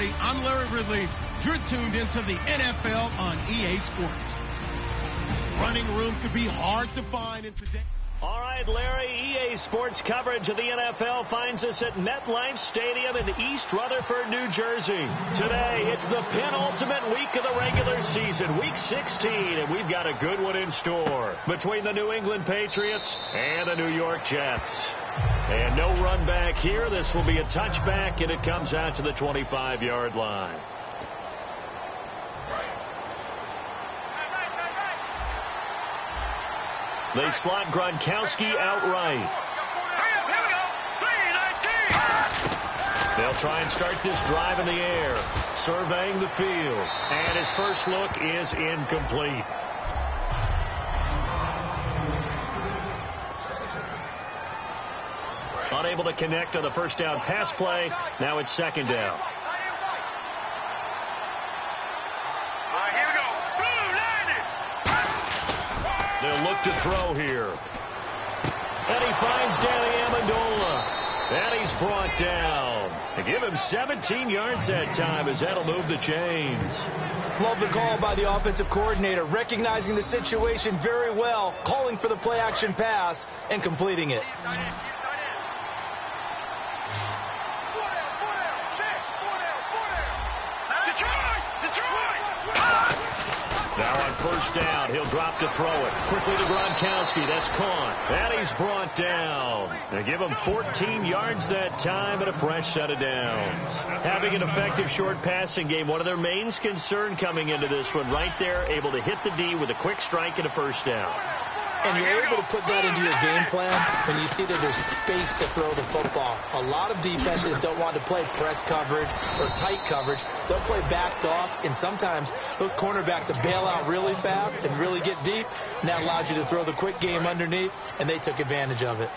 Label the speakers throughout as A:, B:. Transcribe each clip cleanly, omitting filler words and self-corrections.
A: everybody. I'm Larry Ridley. You're tuned into the NFL on EA Sports. Running room could be hard to find in today.
B: All right, Larry, EA Sports coverage of the NFL finds us at MetLife Stadium in East Rutherford, New Jersey. Today, it's the penultimate week of the regular season, Week 16, and we've got a good one in store between the New England Patriots and the New York Jets. And no run back here. This will be a touchback, and it comes out to the 25-yard line. They slot Gronkowski outright. They'll try and start this drive in the air, surveying the field. And his first look is incomplete. Unable to connect on the first down pass play. Now it's second down. They'll look to throw here. And he finds Danny Amendola. And he's brought down. They give him 17 yards that time as that'll move the chains.
C: Love the call by the offensive coordinator, recognizing the situation very well, calling for the play-action pass and completing it.
B: Now on first down, he'll drop to throw it. Quickly to Gronkowski. That's caught. And he's brought down. They give him 14 yards that time and a fresh set of downs. Having an effective short passing game, one of their main concern coming into this one, right there, able to hit the D with a quick strike and a first down.
C: And you're able to put that into your game plan when you see that there's space to throw the football. A lot of defenses don't want to play press coverage or tight coverage. They'll play backed off, and sometimes those cornerbacks will bail out really fast and really get deep, and that allows you to throw the quick game underneath, and they took advantage of it.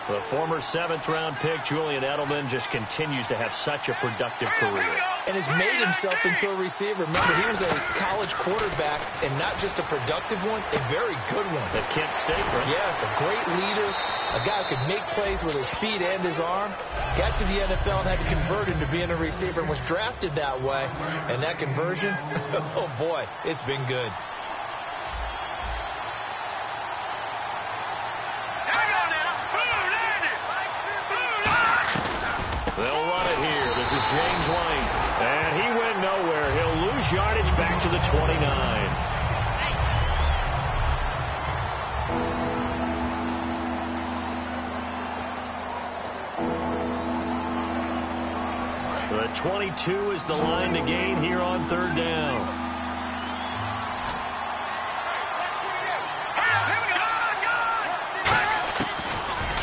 B: The former seventh-round pick, Julian Edelman, just continues to have such a productive career.
C: And has made himself into a receiver. Remember, he was a college quarterback, and not just a productive one, a very good one.
B: At Kent State, right?
C: Yes, a great leader, a guy who could make plays with his feet and his arm. Got to the NFL and had to convert into being a receiver and was drafted that way. And that conversion, oh boy, it's been good.
B: They'll run it here. This is James White. And he went nowhere. He'll lose yardage back to the 29. The 22 is the line to gain here on third down.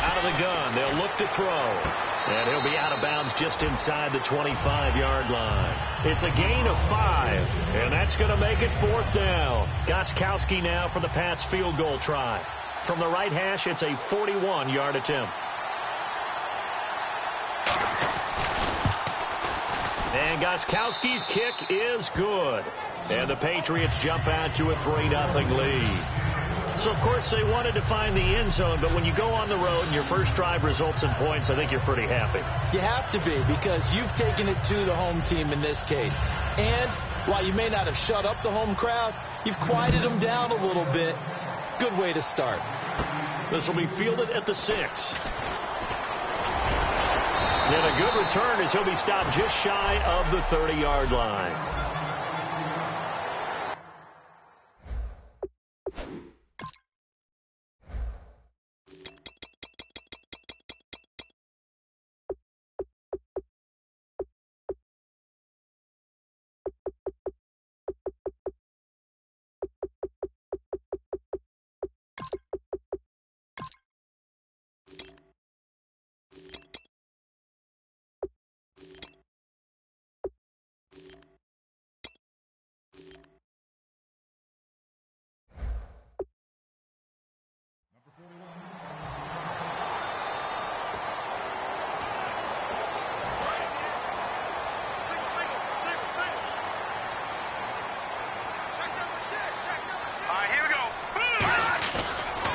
B: Out of the gun. They'll look to throw. And he'll be out of bounds just inside the 25-yard line. It's a gain of 5, and that's going to make it fourth down. Gronkowski now for the Pats field goal try. From the right hash, it's a 41-yard attempt. And Gronkowski's kick is good. And the Patriots jump out to a 3-0 lead. So, of course, they wanted to find the end zone, but when you go on the road and your first drive results in points, I think you're pretty happy.
C: You have to be, because you've taken it to the home team in this case. And while you may not have shut up the home crowd, you've quieted them down a little bit. Good way to start.
B: This will be fielded at the 6. And a good return as he'll be stopped just shy of the 30-yard line.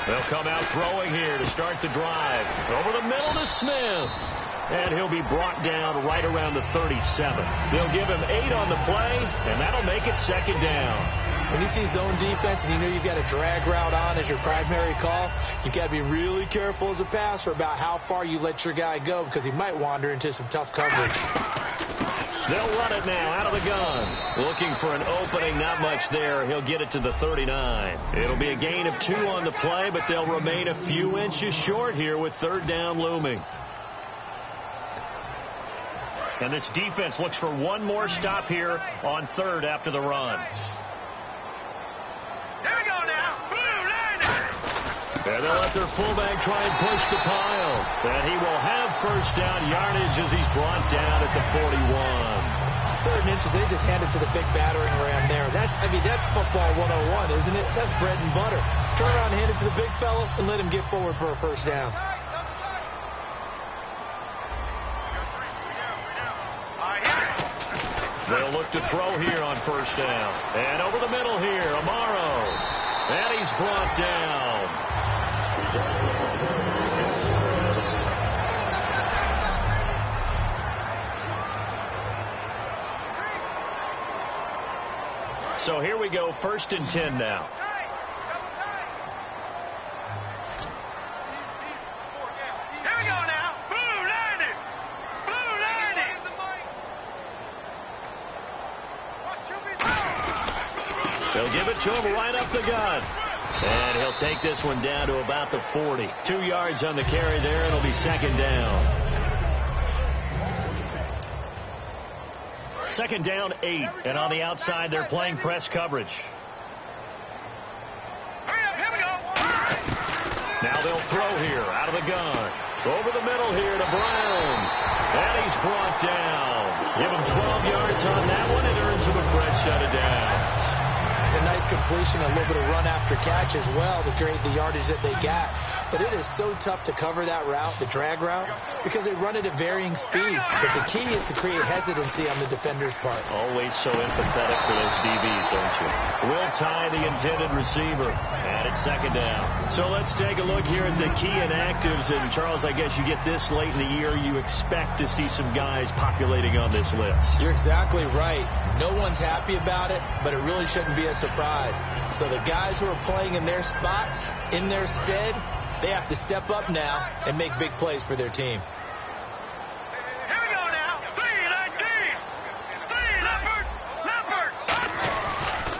B: They'll come out throwing here to start the drive. Over the middle to Smith. and he'll be brought down right around the 37. They'll give him 8 on the play, and that'll make it second down.
C: When you see zone defense and you know you've got a drag route on as your primary call, you've got to be really careful as a passer about how far you let your guy go because he might wander into some tough coverage.
B: They'll run it now out of the gun. Looking for an opening, not much there. He'll get it to the 39. It'll be a gain of 2 on the play, but they'll remain a few inches short here with third down looming. And this defense looks for one more stop here on third after the run.
D: There we go now. Blue line.
B: And they'll let their fullback try and push the pile. And he will have first down yardage as he's brought down at the 41.
C: 3rd and inches, they just hand it to the big battering ram there. That's football 101, isn't it? That's bread and butter. Turn around and hand it to the big fella and let him get forward for a first down.
B: They'll look to throw here on first down. And over the middle here, Amaro. And he's brought down. So here we go, 1st and 10 now. They'll give it to him right up the gut. And he'll take this one down to about the 40. 2 yards on the carry there. It'll be second down. Second down, 8. And on the outside, they're playing press coverage. Now they'll throw here out of the gun. Over the middle here to Brown. And he's brought down. Give him 12 yards on that one. It earns him a fresh set of downs.
C: It's a nice completion, a little bit of run after catch as well to create the yardage that they got. But it is so tough to cover that route, the drag route, because they run it at varying speeds. But the key is to create hesitancy on the defender's part.
B: Always so empathetic for those DBs, don't you? Will tie the intended receiver. And it's second down. So let's take a look here at the key inactives. And, Charles, I guess you get this late in the year, you expect to see some guys populating on this list.
C: You're exactly right. No one's happy about it, but it really shouldn't be a surprise. So the guys who are playing in their spots, in their stead, they have to step up now and make big plays for their team.
D: Here we go now. 3-19. Leopard.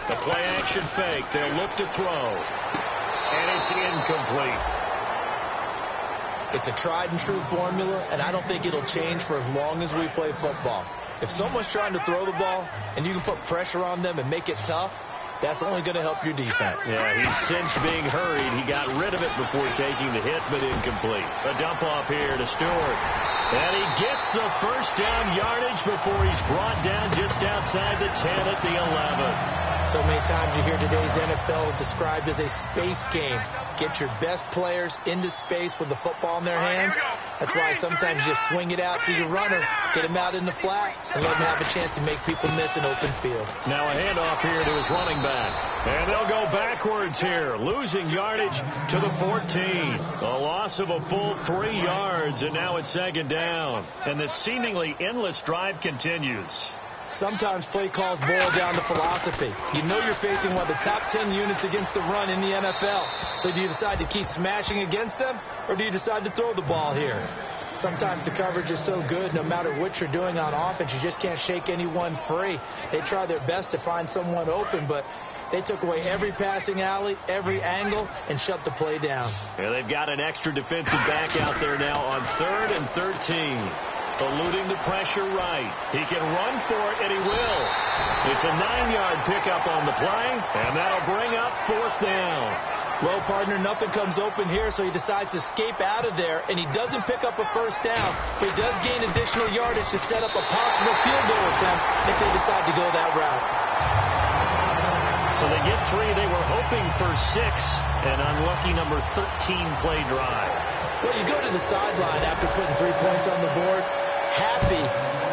B: The play action fake. They'll look to throw. And it's incomplete.
C: It's a tried and true formula, and I don't think it'll change for as long as we play football. If someone's trying to throw the ball and you can put pressure on them and make it tough, that's only going to help your defense.
B: Yeah, he's since being hurried. He got rid of it before taking the hit, but incomplete. A dump off here to Stewart. And he gets the first down yardage before he's brought down just outside the 10 at the 11.
C: So many times you hear today's NFL described as a space game. Get your best players into space with the football in their hands. That's why sometimes you just swing it out to your runner, get him out in the flat, and let him have a chance to make people miss an open field.
B: Now a handoff here to his running back. And they'll go backwards here, losing yardage to the 14. A loss of a full 3 yards, and now it's second down. And the seemingly endless drive continues.
C: Sometimes play calls boil down to philosophy. You know you're facing one of the top 10 units against the run in the NFL. So do you decide to keep smashing against them, or do you decide to throw the ball here? Sometimes the coverage is so good, no matter what you're doing on offense, you just can't shake anyone free. They try their best to find someone open, but they took away every passing alley, every angle, and shut the play down.
B: Yeah, they've got an extra defensive back out there now on 3rd and 13. Eluding the pressure right. He can run for it, and he will. It's a 9-yard pickup on the play, and that'll bring up 4th down.
C: Well, partner, nothing comes open here, so he decides to escape out of there, and he doesn't pick up a first down, but he does gain additional yardage to set up a possible field goal attempt if they decide to go that route.
B: So they get 3. They were hoping for 6. An unlucky number 13 play drive.
C: Well, you go to the sideline after putting 3 points on the board, happy,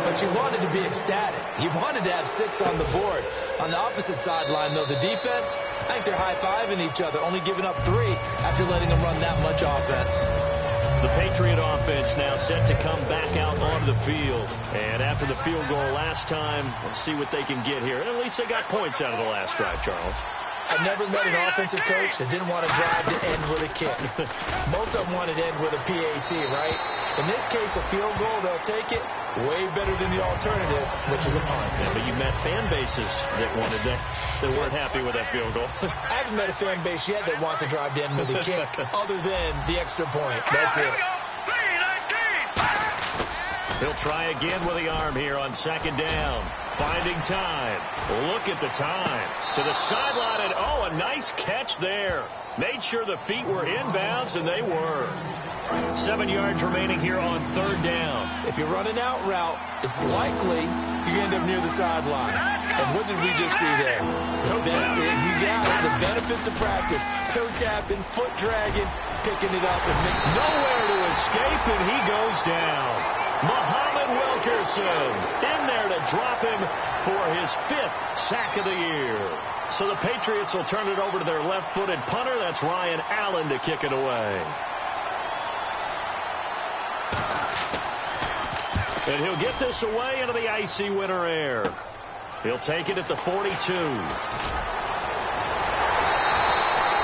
C: but you wanted to be ecstatic. You wanted to have 6 on the board. On the opposite sideline, though, the defense, I think they're high-fiving each other, only giving up 3 after letting them run that much offense.
B: The Patriot offense now set to come back out onto the field. And after the field goal last time, let's see what they can get here. And at least they got points out of the last drive, Charles.
C: I never met an offensive coach that didn't want to drive to end with a kick. Most of them wanted to end with a PAT, right? In this case, a field goal, they'll take it. Way better than the alternative, which is a punt.
B: Yeah, but you met fan bases that wanted that weren't happy with that field goal.
C: I haven't met a fan base yet that wants to drive to end with a kick other than the extra point. That's it.
B: He'll try again with the arm here on second down. Finding time. Look at the time. To the sideline, and oh, a nice catch there. Made sure the feet were inbounds, and they were. 7 yards remaining here on third down.
C: If you run an out route, it's likely you end up near the sideline. And what did we just see there?
B: Toe tap.
C: You got it. The benefits of practice. Toe tapping, foot dragging, picking it up, and
B: nowhere to escape, and he goes down. Muhammad Wilkerson in there to drop him for his 5th sack of the year. So the Patriots will turn it over to their left-footed punter. That's Ryan Allen to kick it away. And he'll get this away into the icy winter air. He'll take it at the 42.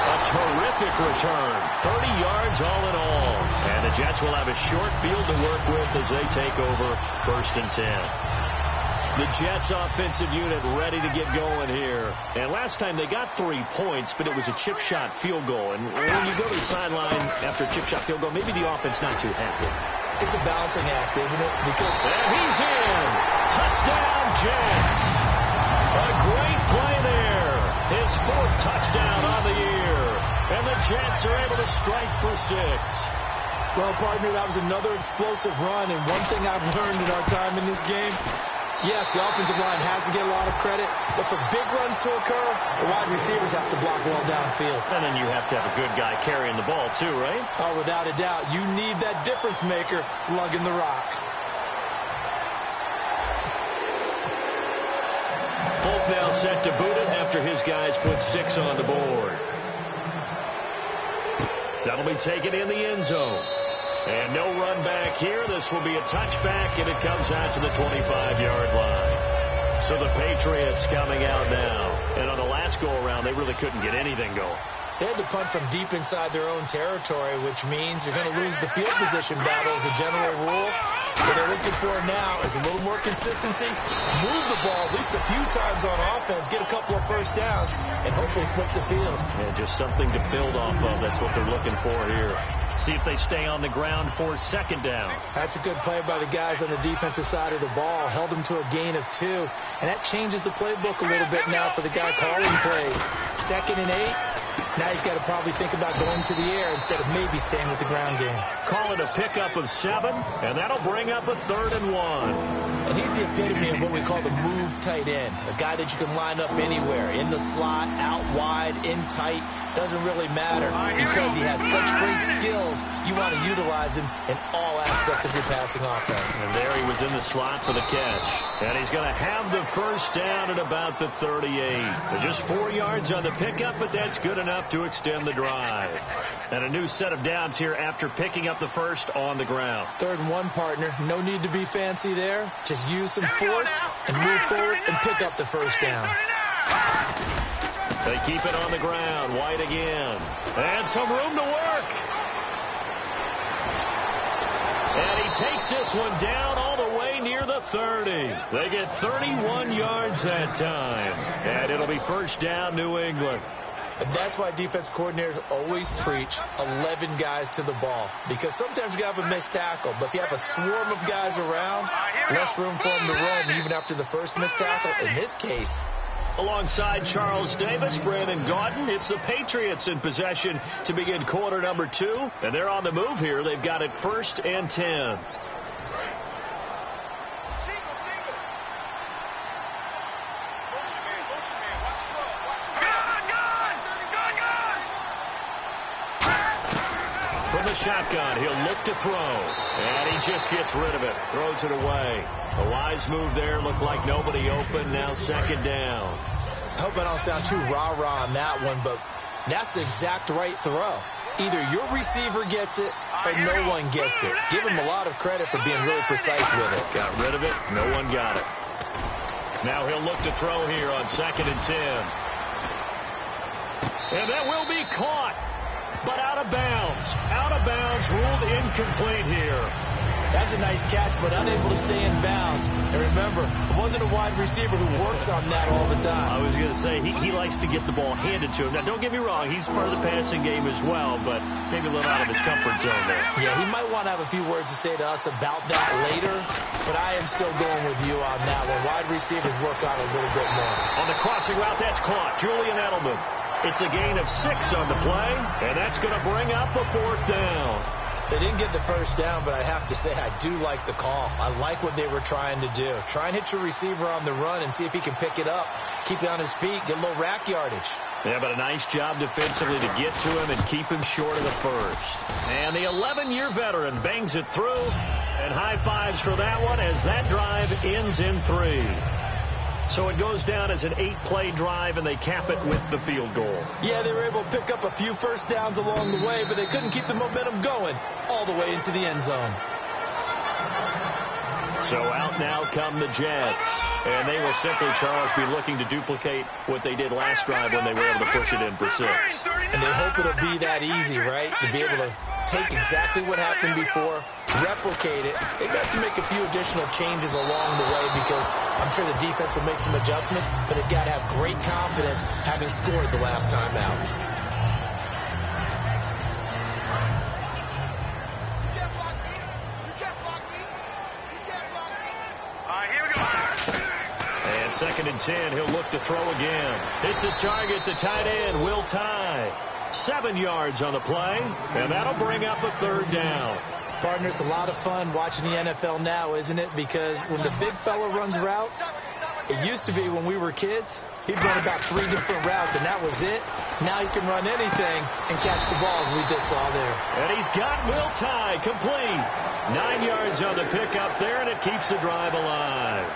B: A terrific return. 30 yards all in all. And the Jets will have a short field to work with as they take over 1st and 10. The Jets offensive unit ready to get going here. And last time they got 3 points, but it was a chip shot field goal. And when you go to the sideline after a chip shot field goal, maybe the offense not too happy.
C: It's a balancing act, isn't it? Because
B: and he's in. Touchdown, Jets. A great play there. His 4th touchdown on the year. And the Jets are able to strike for 6.
C: Well, partner, that was another explosive run. And one thing I've learned in our time in this game, yes, the offensive line has to get a lot of credit, but for big runs to occur, the wide receivers have to block well downfield.
B: And then you have to have a good guy carrying the ball too, right?
C: Oh, without a doubt. You need that difference maker lugging the rock.
B: Folk now set to boot it after his guys put 6 on the board. That'll be taken in the end zone. And no run back here. This will be a touchback, and it comes out to the 25-yard line. So the Patriots coming out now. And on the last go-around, they really couldn't get anything going.
C: They had to punt from deep inside their own territory, which means you're going to lose the field position battle as a general rule. What they're looking for now is a little more consistency, move the ball at least a few times on offense, get a couple of first downs, and hopefully flip the field.
B: Yeah, just something to build off of. That's what they're looking for here. See if they stay on the ground for second down.
C: That's a good play by the guys on the defensive side of the ball. Held them to a gain of 2. And that changes the playbook a little bit now for the guy calling plays. 2nd and 8. Now he's got to probably think about going to the air instead of maybe staying with the ground game.
B: Call it a pickup of 7, and that'll bring up a 3rd and 1.
C: And he's the epitome of what we call the move tight end. A guy that you can line up anywhere. In the slot, out wide, in tight. Doesn't really matter because he has such great skills. You want to utilize him in all aspects of your passing offense.
B: And there he was in the slot for the catch. And he's going to have the first down at about the 38. Just 4 yards on the pickup, but that's good enough to extend the drive. And a new set of downs here after picking up the first on the ground.
C: 3rd and 1, partner. No need to be fancy there. Just use some force and move forward and pick up the first down.
B: They keep it on the ground. White again. And some room to work. And he takes this one down all the way near the 30. They get 31 yards that time. And it'll be first down, New England.
C: And that's why defense coordinators always preach 11 guys to the ball. Because sometimes you have a missed tackle. But if you have a swarm of guys around, less room for them to roam even after the first missed tackle. In this case,
B: alongside Charles Davis, Brandon Gaudin, it's the Patriots in possession to begin quarter number 2. And they're on the move here. They've got it 1st and 10. From the shotgun, he'll look to throw. And he just gets rid of it. Throws it away. A wise move there. Looked like nobody open. Now 2nd down.
C: I hope I don't sound too rah-rah on that one, but that's the exact right throw. Either your receiver gets it or no one gets it. Give him a lot of credit for being really precise with it.
B: Got rid of it. No one got it. Now he'll look to throw here on 2nd and 10. And that will be caught, but out of bounds. Out of bounds, ruled incomplete here.
C: That's a nice catch, but unable to stay in bounds. And remember, it wasn't a wide receiver who works on that all the time.
B: I was going to say, he likes to get the ball handed to him. Now, don't get me wrong, he's part of the passing game as well, but maybe a little out of his comfort zone there.
C: Yeah, he might want to have a few words to say to us about that later, but I am still going with you on that one. Wide receivers work on it a little bit more.
B: On the crossing route, that's caught. Julian Edelman. It's a gain of 6 on the play, and that's going to bring up a 4th down.
C: They didn't get the first down, but I have to say I do like the call. I like what they were trying to do. Try and hit your receiver on the run and see if he can pick it up, keep it on his feet, get a little rack yardage.
B: Yeah, but a nice job defensively to get to him and keep him short of the first. And the 11-year veteran bangs it through, and high fives for that one as that drive ends in 3. So it goes down as an 8-play drive, and they cap it with the field goal.
C: Yeah, they were able to pick up a few first downs along the way, but they couldn't keep the momentum going all the way into the end zone.
B: So out now come the Jets. And they will simply, Charles, be looking to duplicate what they did last drive when they were able to push it in for 6.
C: And they hope it'll be that easy, right? To be able to take exactly what happened before, replicate it. They've got to make a few additional changes along the way because I'm sure the defense will make some adjustments, but they've got to have great confidence having scored the last time out.
B: And 2nd and 10, he'll look to throw again. Hits his target, the tight end, Will Tye. 7 yards on the play, and that'll bring up a 3rd down.
C: Partner, it's a lot of fun watching the NFL now, isn't it? Because when the big fella runs routes, it used to be when we were kids, he'd run about 3 different routes, and that was it. Now he can run anything and catch the ball, as we just saw there.
B: And he's got Will Tye complete. 9 yards on the pickup there, and it keeps the drive alive.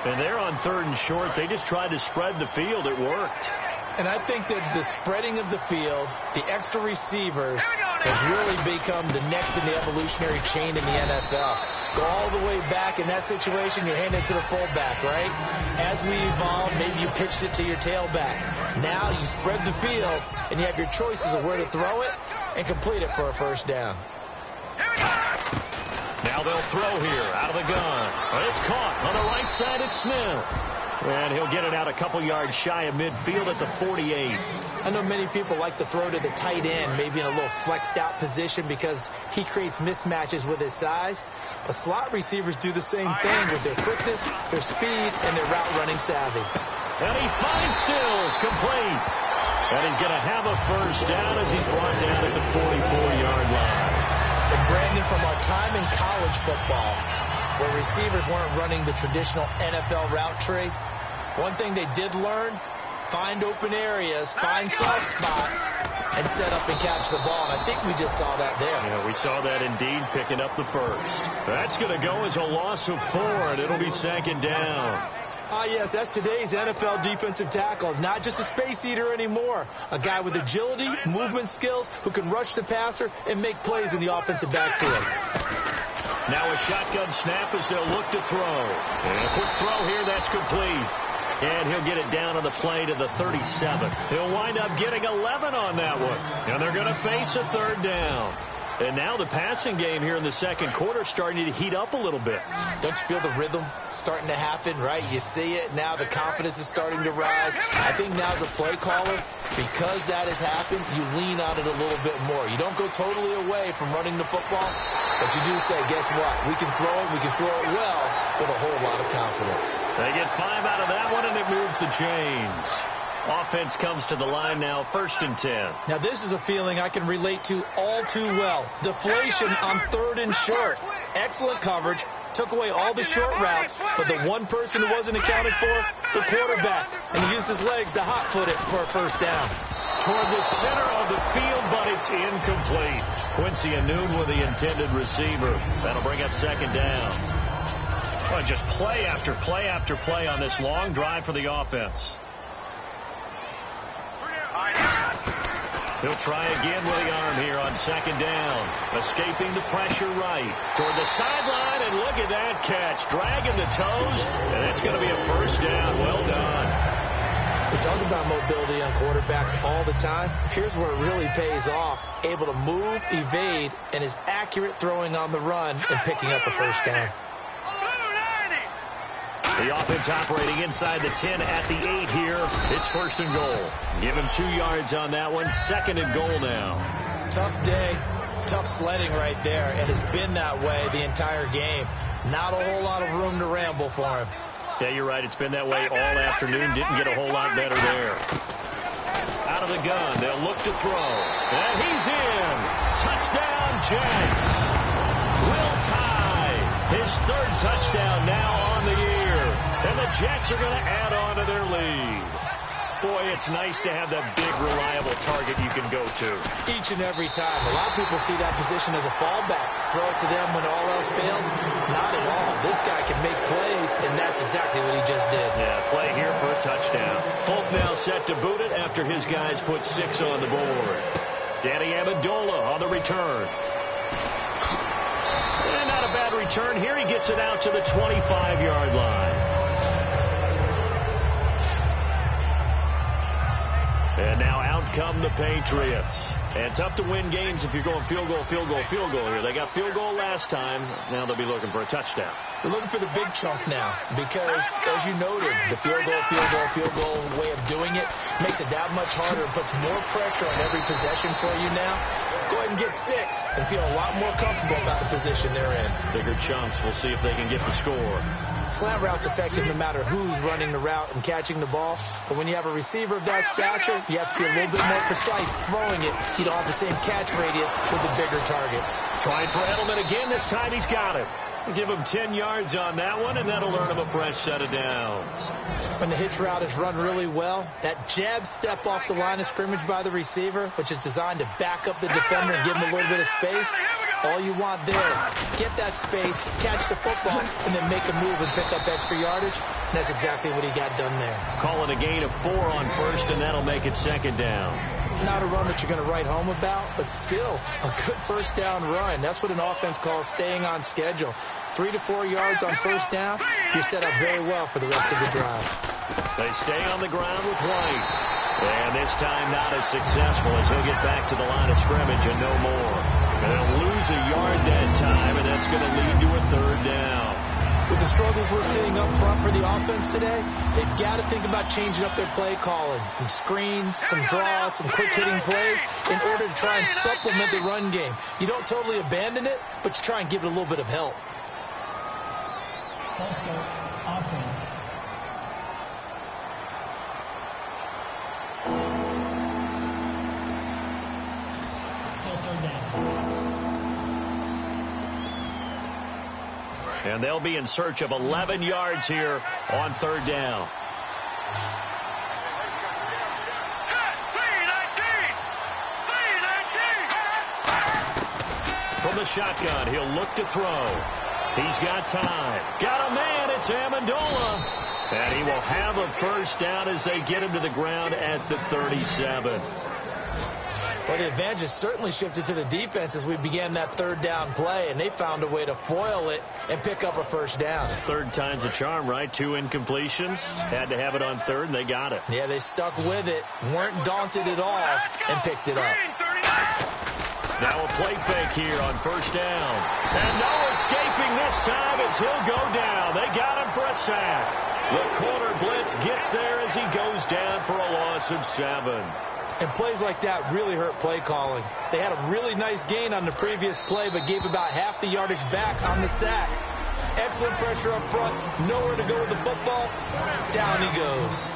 B: And they're on 3rd and short. They just tried to spread the field. It worked.
C: And I think that the spreading of the field, the extra receivers, has really become the next in the evolutionary chain in the NFL. Go all the way back in that situation, you're handed to the fullback, right? As we evolve, maybe you pitched it to your tailback. Now you spread the field, and you have your choices of where to throw it and complete it for a 1st down.
B: Now they'll throw here out of the gun. It's caught on the right side. It's Smith. And he'll get it out a couple yards shy of midfield at the 48.
C: I know many people like to throw to the tight end, maybe in a little flexed out position because he creates mismatches with his size. But slot receivers do the same thing with their quickness, their speed, and their route running savvy.
B: And he finds Stills complete. And he's going to have a 1st down as he's brought down at the 44-yard line.
C: And Brandon, from our time in college football, where receivers weren't running the traditional NFL route tree, one thing they did learn, find open areas, find soft spots, and set up and catch the ball. And I think we just saw that there.
B: Yeah, we saw that indeed, picking up the 1st. That's going to go as a loss of 4, and it'll be 2nd down.
C: Ah, yes, that's today's NFL defensive tackle. Not just a space eater anymore. A guy with agility, movement skills, who can rush the passer and make plays in the offensive backfield.
B: Now a shotgun snap as they'll look to throw. And a quick throw here, that's complete. And he'll get it down on the play to the 37. He'll wind up getting 11 on that one. And they're going to face a 3rd down. And now the passing game here in the 2nd quarter starting to heat up a little bit.
C: Don't you feel the rhythm starting to happen, right? You see it. Now the confidence is starting to rise. I think now as a play caller, because that has happened, you lean on it a little bit more. You don't go totally away from running the football, but you do say, guess what? We can throw it. We can throw it well with a whole lot of confidence.
B: They get 5 out of that one, and it moves the chains. Offense comes to the line now, 1st and 10.
C: Now, this is a feeling I can relate to all too well. Deflation on 3rd and short. Excellent coverage. Took away all the short routes, but the one person who wasn't accounted for, the quarterback. And he used his legs to hot-foot it for a 1st down.
B: Toward the center of the field, but it's incomplete. Quincy Anoon with the intended receiver. That'll bring up 2nd down. Well, just play after play after play on this long drive for the offense. He'll try again with the arm here on second down. Escaping the pressure right toward the sideline, and look at that catch. Dragging the toes, and it's going to be a first down. Well done.
C: We talk about mobility on quarterbacks all the time. Here's where it really pays off. Able to move, evade, and is accurate throwing on the run and picking up a first down.
B: The offense operating inside the 10 at the 8 here. It's first and goal. Give him 2 yards on that one. Second and goal now.
C: Tough day. Tough sledding right there, and it's been that way the entire game. Not a whole lot of room to ramble for him.
B: Yeah, you're right. It's been that way all afternoon. Didn't get a whole lot better there. Out of the gun. They'll look to throw. And he's in. Touchdown, Jets. Will tie his 3rd touchdown now on the year. And the Jets are going to add on to their lead. Boy, it's nice to have that big, reliable target you can go to.
C: Each and every time. A lot of people see that position as a fallback. Throw it to them when all else fails. Not at all. This guy can make plays, and that's exactly what he just did.
B: Yeah, play here for a touchdown. Folk now set to boot it after his guys put 6 on the board. Danny Amendola on the return. And not a bad return here. He gets it out to the 25-yard line. And now out come the Patriots. And tough to win games if you're going field goal, field goal, field goal here. They got field goal last time. Now they'll be looking for a touchdown.
C: They're looking for the big chunk now because, as you noted, the field goal way of doing it makes it that much harder. It puts more pressure on every possession for you now. Go ahead and get 6 and feel a lot more comfortable about the position they're in.
B: Bigger chunks. We'll see if they can get the score.
C: Slant route's effective no matter who's running the route and catching the ball. But when you have a receiver of that stature, you have to be a little bit more precise throwing it. You don't have the same catch radius with the bigger targets.
B: Trying for Edelman again. This time he's got it. Give him 10 yards on that one, and that'll earn him a fresh set of downs.
C: When the hitch route is run really well, that jab step off the line of scrimmage by the receiver, which is designed to back up the defender and give him a little bit of space, all you want there, get that space, catch the football, and then make a move and pick up extra yardage. And that's exactly what he got done there.
B: Calling a gain of 4 on first, and that'll make it second down.
C: Not a run that you're going to write home about, but still a good first down run. That's what an offense calls staying on schedule. 3 to 4 yards on first down, you're set up very well for the rest of the drive.
B: They stay on the ground with White. And this time not as successful as he'll get back to the line of scrimmage and no more. And they'll lose a yard that time, and that's going to lead to a 3rd down.
C: With the struggles we're seeing up front for the offense today, they've got to think about changing up their play calling. Some screens, some draws, some quick-hitting plays in order to try and supplement the run game. You don't totally abandon it, but you try and give it a little bit of help.
E: False start, offense. Still 3rd down.
B: And they'll be in search of 11 yards here on 3rd down. From the shotgun, he'll look to throw. He's got time. Got a man. It's Amendola. And he will have a first down as they get him to the ground at the 37.
C: Well, the advantage has certainly shifted to the defense as we began that 3rd down play, and they found a way to foil it and pick up a first down.
B: 3rd time's a charm, right? 2 incompletions. Had to have it on 3rd, and they got it.
C: Yeah, they stuck with it, weren't daunted at all, and picked it up.
B: Now a play fake here on first down. And no escaping this time as he'll go down. They got him for a sack. The corner blitz gets there as he goes down for a loss of 7.
C: And plays like that really hurt play calling. They had a really nice gain on the previous play, but gave about half the yardage back on the sack. Excellent pressure up front. Nowhere to go with the football. Down he goes.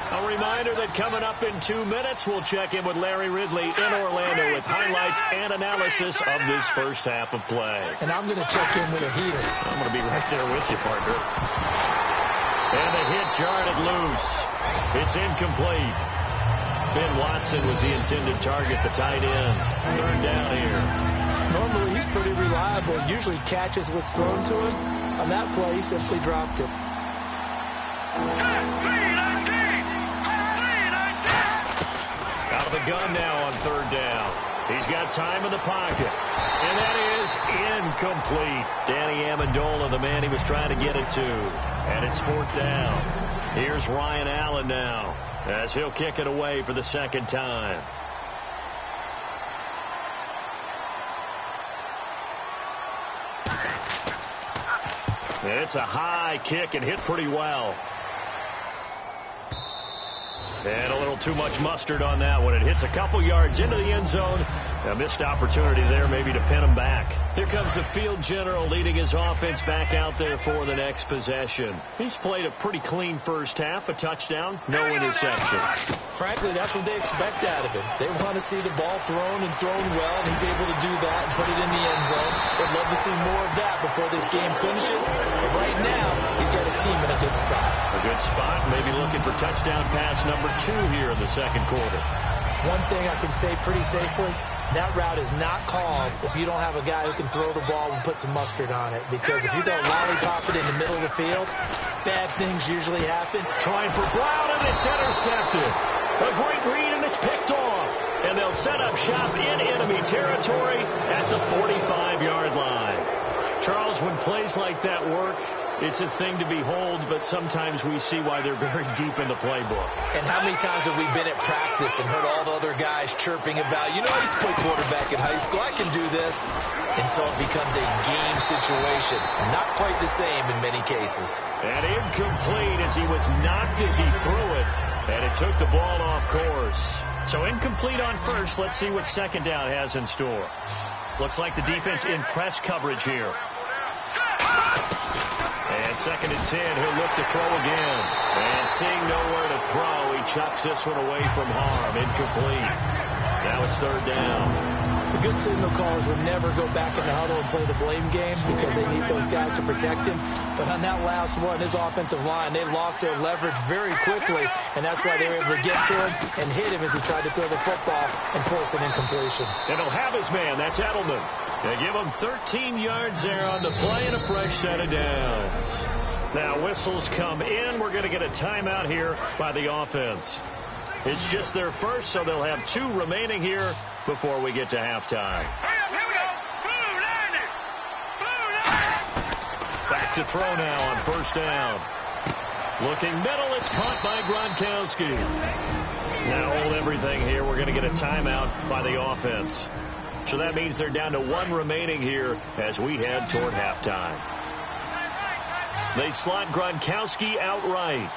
B: A reminder that coming up in 2 minutes, we'll check in with Larry Ridley in Orlando with highlights and analysis of this first half of play.
C: And I'm going to check in with a heater.
B: I'm going to be right there with you, partner. And the hit jarred it loose. It's incomplete. Ben Watson was the intended target, the tight end. 3rd down here.
C: Normally, he's pretty reliable. Usually catches what's thrown to him. On that play, he simply dropped it.
B: Out of the gun now on third down. He's got time in the pocket. And that is incomplete. Danny Amendola, the man he was trying to get it to. And it's fourth down. Here's Ryan Allen now as he'll kick it away for the second time. And it's a high kick and hit pretty well. And a little too much mustard on that one. It hits a couple yards into the end zone. A missed opportunity there maybe to pin him back. Here comes the field general leading his offense back out there for the next possession. He's played a pretty clean first half. A touchdown, no interceptions.
C: Frankly, that's what they expect out of him. They want to see the ball thrown and thrown well, and he's able to do that and put it in the end zone. They'd love to see more of that before this game finishes. But right now, he's got his team in a good spot.
B: A good spot, maybe looking for touchdown pass number 2 here in the second quarter.
C: One thing I can say pretty safely, that route is not called if you don't have a guy who can throw the ball and put some mustard on it. Because if you don't lollipop it in the middle of the field, bad things usually happen.
B: Trying for Brown, and it's intercepted. A great read, and it's picked off. And they'll set up shop in enemy territory at the 45-yard line. Charles, when plays like that work, it's a thing to behold, but sometimes we see why they're very deep in the playbook.
C: And how many times have we been at practice and heard all the other guys chirping about, you know, I used to play quarterback in high school, I can do this, until it becomes a game situation. Not quite the same in many cases.
B: And incomplete as he was knocked as he threw it, and it took the ball off course. So incomplete on first. Let's see what second down has in store. Looks like the defense in press coverage here. And second and 10, he'll look to throw again. And seeing nowhere to throw, he chucks this one away from harm. Incomplete. Now it's third down.
C: The good signal callers would never go back in the huddle and play the blame game because they need those guys to protect him. But on that last one, his offensive line, they lost their leverage very quickly, and that's why they were able to get to him and hit him as he tried to throw the football and force an incompletion.
B: And he'll have his man. That's Edelman. They give him 13 yards there on the play and a fresh set of downs. Now whistles come in. We're going to get a timeout here by the offense. It's just their first, so they'll have 2 remaining here before we get to halftime.
D: Here we go. Blue line it. Blue line.
B: Back to throw now on first down. Looking middle, it's caught by Gronkowski. Now hold everything here. We're going to get a timeout by the offense. So that means they're down to 1 remaining here as we head toward halftime. They slot Gronkowski outright.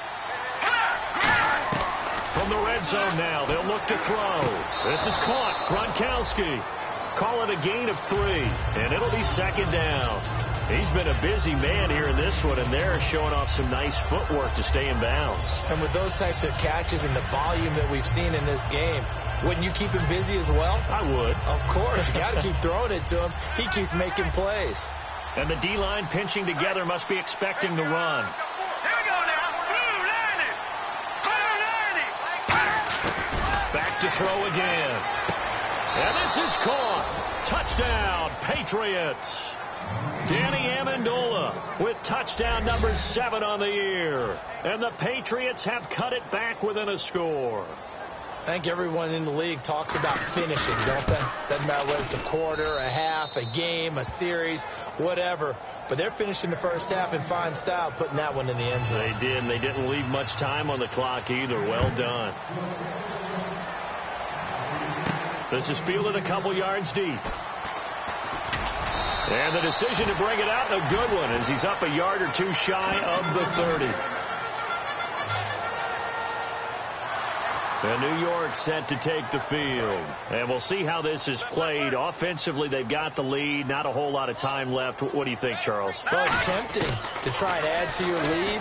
B: From the red zone now, they'll look to throw. This is caught. Gronkowski. Call it a gain of 3, and it'll be second down. He's been a busy man here in this one, and they're showing off some nice footwork to stay in bounds.
C: And with those types of catches and the volume that we've seen in this game, wouldn't you keep him busy as well?
B: I would.
C: Of course. You got to keep throwing it to him. He keeps making plays.
B: And the D-line pinching together must be expecting the run.
D: Here we go now. Blue line it. Blue line it.
B: Back to throw again. And this is caught. Touchdown, Patriots. Danny Amendola with touchdown number 7 on the year. And the Patriots have cut it back within a score.
C: I think everyone in the league talks about finishing, don't they? Doesn't matter whether it's a quarter, a half, a game, a series, whatever. But they're finishing the first half in fine style, putting that one in the end zone.
B: They did, and they didn't leave much time on the clock either. Well done. This is fielded a couple yards deep. And the decision to bring it out, a good one, as he's up a yard or 2 shy of the 30. And New York set to take the field. And we'll see how this is played. Offensively, they've got the lead. Not a whole lot of time left. What do you think, Charles?
C: Well, it's tempting to try and add to your lead,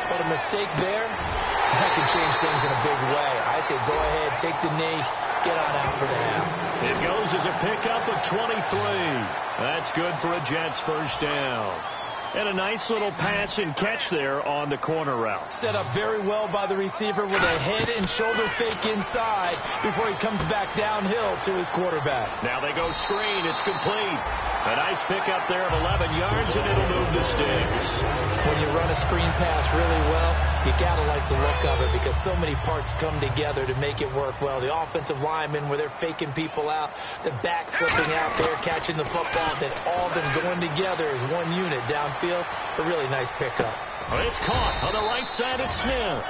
C: but a mistake there, that can change things in a big way. I say go ahead, take the knee, get on out for the half.
B: It goes as a pickup of 23. That's good for a Jets first down. And a nice little pass and catch there on the corner route.
C: Set up very well by the receiver with a head and shoulder fake inside before he comes back downhill to his quarterback.
B: Now they go screen. It's complete. A nice pickup there of 11 yards, and it'll move the sticks.
C: When you run a screen pass really well, You gotta like the look of it because so many parts come together to make it work well. The offensive linemen, where they're faking people out, the back slipping out there, catching the football, then all of them going together as one unit downfield. A really nice pickup.
B: It's caught on the right side at Smith.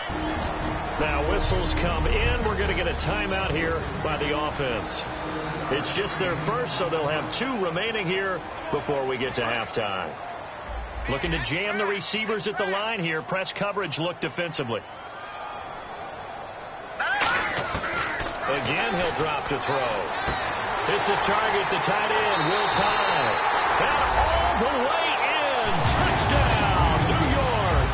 B: Now whistles come in. We're going to get a timeout here by the offense. It's just their first, so they'll have 2 remaining here before we get to halftime. Looking to jam the receivers at the line here. Press coverage look defensively. Again, he'll drop to throw. Hits his target, the tight end, Will Tye. And all the way in. Touchdown, New York.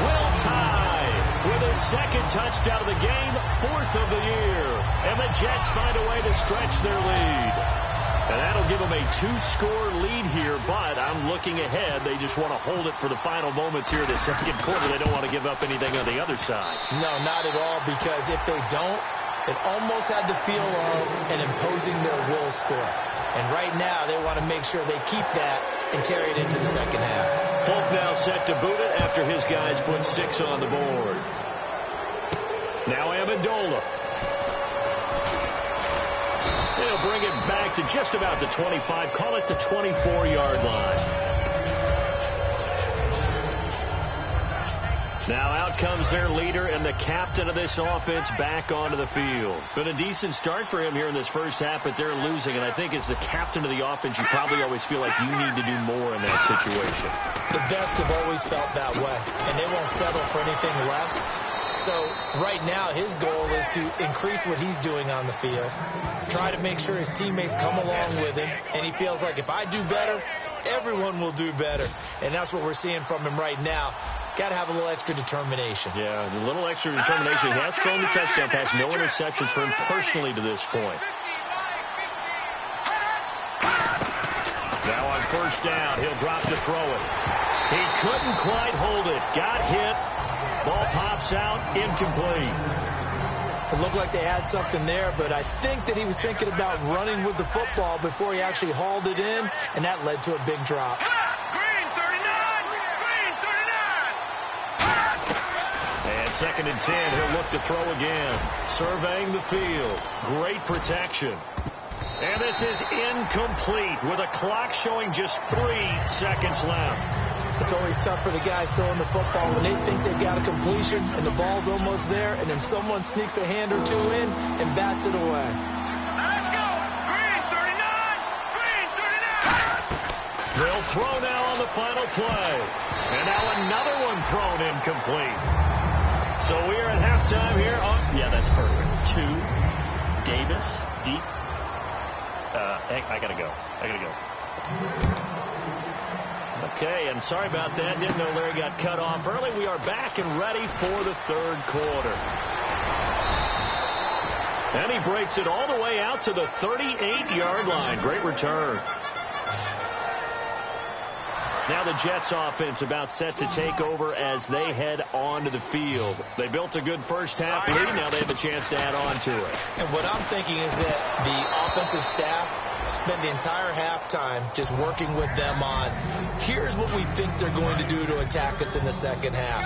B: Will Tye with his second touchdown of the game, 4th of the year. And the Jets find a way to stretch their lead. And that'll give them a 2-score lead here, but I'm looking ahead. They just want to hold it for the final moments here in the second quarter. They don't want to give up anything on the other side.
C: No, not at all, because if they don't, it almost had the feel of an imposing their will score. And right now, they want to make sure they keep that and carry it into the second half.
B: Polk now set to boot it after his guys put 6 on the board. Now Amendola. They'll bring it back to just about the 25. Call it the 24-yard line. Now out comes their leader and the captain of this offense back onto the field. Been a decent start for him here in this first half, but they're losing. And I think as the captain of the offense, you probably always feel like you need to do more in that situation.
C: The best have always felt that way, and they won't settle for anything less. So right now his goal is to increase what he's doing on the field, try to make sure his teammates come along with him, and he feels like if I do better, everyone will do better. And that's what we're seeing from him right now. Got to have a little extra determination.
B: Yeah, a little extra determination. He has thrown the touchdown pass, no interceptions for him personally to this point. Now on first down, he'll drop to throw it. He couldn't quite hold it. Got hit. Ball pops out, incomplete.
C: It looked like they had something there, but I think that he was thinking about running with the football before he actually hauled it in, and that led to a big drop.
D: Green 39! Green 39!
B: And 2nd and 10, he'll look to throw again. Surveying the field. Great protection. And this is incomplete with a clock showing just 3 seconds left.
C: It's always tough for the guys throwing the football when they think they've got a completion and the ball's almost there, and then someone sneaks a hand or 2 in and bats it away.
D: Let's go! Green 39! Green 39!
B: They'll throw now on the final play. And now another one thrown incomplete. So we are at halftime here. Oh, yeah, that's perfect. 2. Davis, deep. I got to go. Okay, and sorry about that. Didn't know Larry got cut off early. We are back and ready for the 3rd quarter. And he breaks it all the way out to the 38-yard line. Great return. Now the Jets offense about set to take over as they head onto the field. They built a good first half lead. Now they have a chance to add on to it.
C: And what I'm thinking is that the offensive staff spend the entire halftime just working with them on, here's what we think they're going to do to attack us in the second half.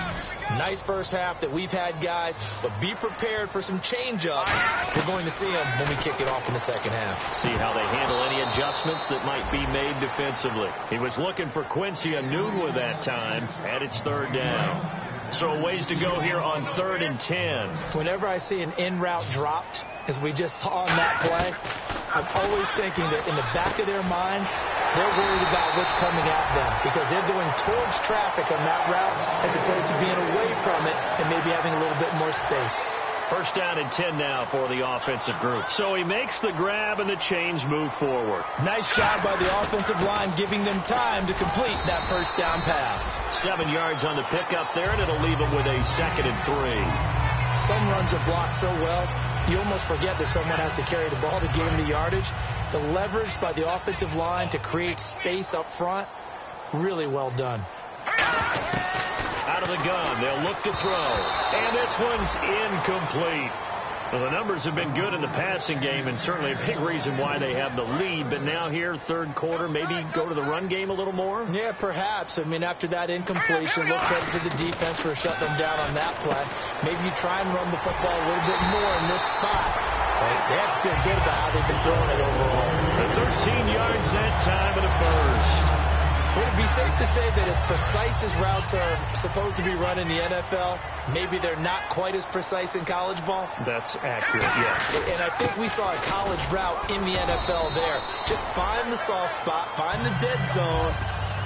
C: Nice first half that we've had, guys, but be prepared for some change-ups. We're going to see them when we kick it off in the second half.
B: See how they handle any adjustments that might be made defensively. He was looking for Quincy Enunwa that time, and it's 3rd down. So a ways to go here on 3rd and 10.
C: Whenever I see an in-route dropped, as we just saw on that play, I'm always thinking that in the back of their mind, they're worried about what's coming at them because they're going towards traffic on that route as opposed to being away from it and maybe having a little bit more space.
B: First down and 10 now for the offensive group. So he makes the grab and the chains move forward.
C: Nice job by the offensive line giving them time to complete that first down pass.
B: 7 yards on the pickup there, and it'll leave them with a 2nd and 3.
C: Some runs are blocked so well, you almost forget that someone has to carry the ball to gain the yardage. The leverage by the offensive line to create space up front, really well done.
B: Out of the gun, they'll look to throw. And this one's incomplete. Well, the numbers have been good in the passing game, and certainly a big reason why they have the lead. But now here, third quarter, maybe go to the run game a little more?
C: Yeah, perhaps. I mean, after that incompletion, look credit to the defense for shutting them down on that play. Maybe you try and run the football a little bit more in this spot. They have to feel good about how they've been throwing it overall.
B: 13 yards that time in the first.
C: Would it be safe to say that as precise as routes are supposed to be run in the NFL, maybe they're not quite as precise in college ball?
B: That's accurate, yeah.
C: And I think we saw a college route in the NFL there. Just find the soft spot, find the dead zone,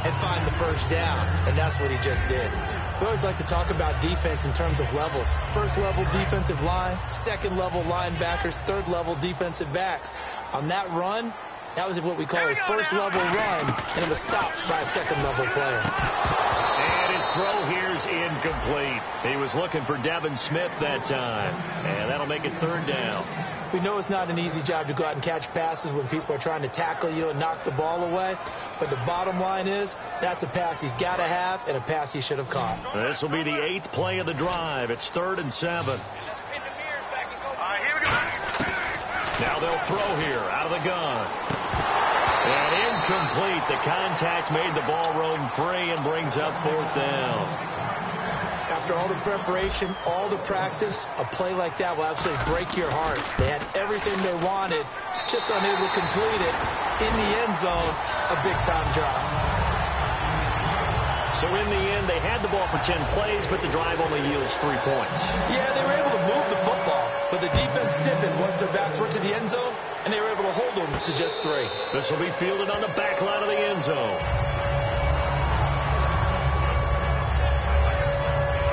C: and find the first down. And that's what he just did. We always like to talk about defense in terms of levels. First level defensive line, second level linebackers, third level defensive backs. On that run, that was what we call a first-level run, and it was stopped by a second-level player.
B: And his throw here's incomplete. He was looking for Devin Smith that time, and that'll make it third down.
C: We know it's not an easy job to go out and catch passes when people are trying to tackle you and knock the ball away, but the bottom line is that's a pass he's got to have and a pass he should have caught.
B: This will be the 8th play of the drive. It's 3rd and 7. Now they'll throw here out of the gun. And incomplete. The contact made the ball roam free and brings up 4th down.
C: After all the preparation, all the practice, a play like that will absolutely break your heart. They had everything they wanted, just unable to complete it. In the end zone, a big-time drop.
B: So in the end, they had the ball for 10 plays, but the drive only yields 3 points.
C: Yeah, they were able to move the football, but the defense stiffened once their backs went to the end zone, and they were able to hold them to just 3.
B: This will be fielded on the back line of the end zone.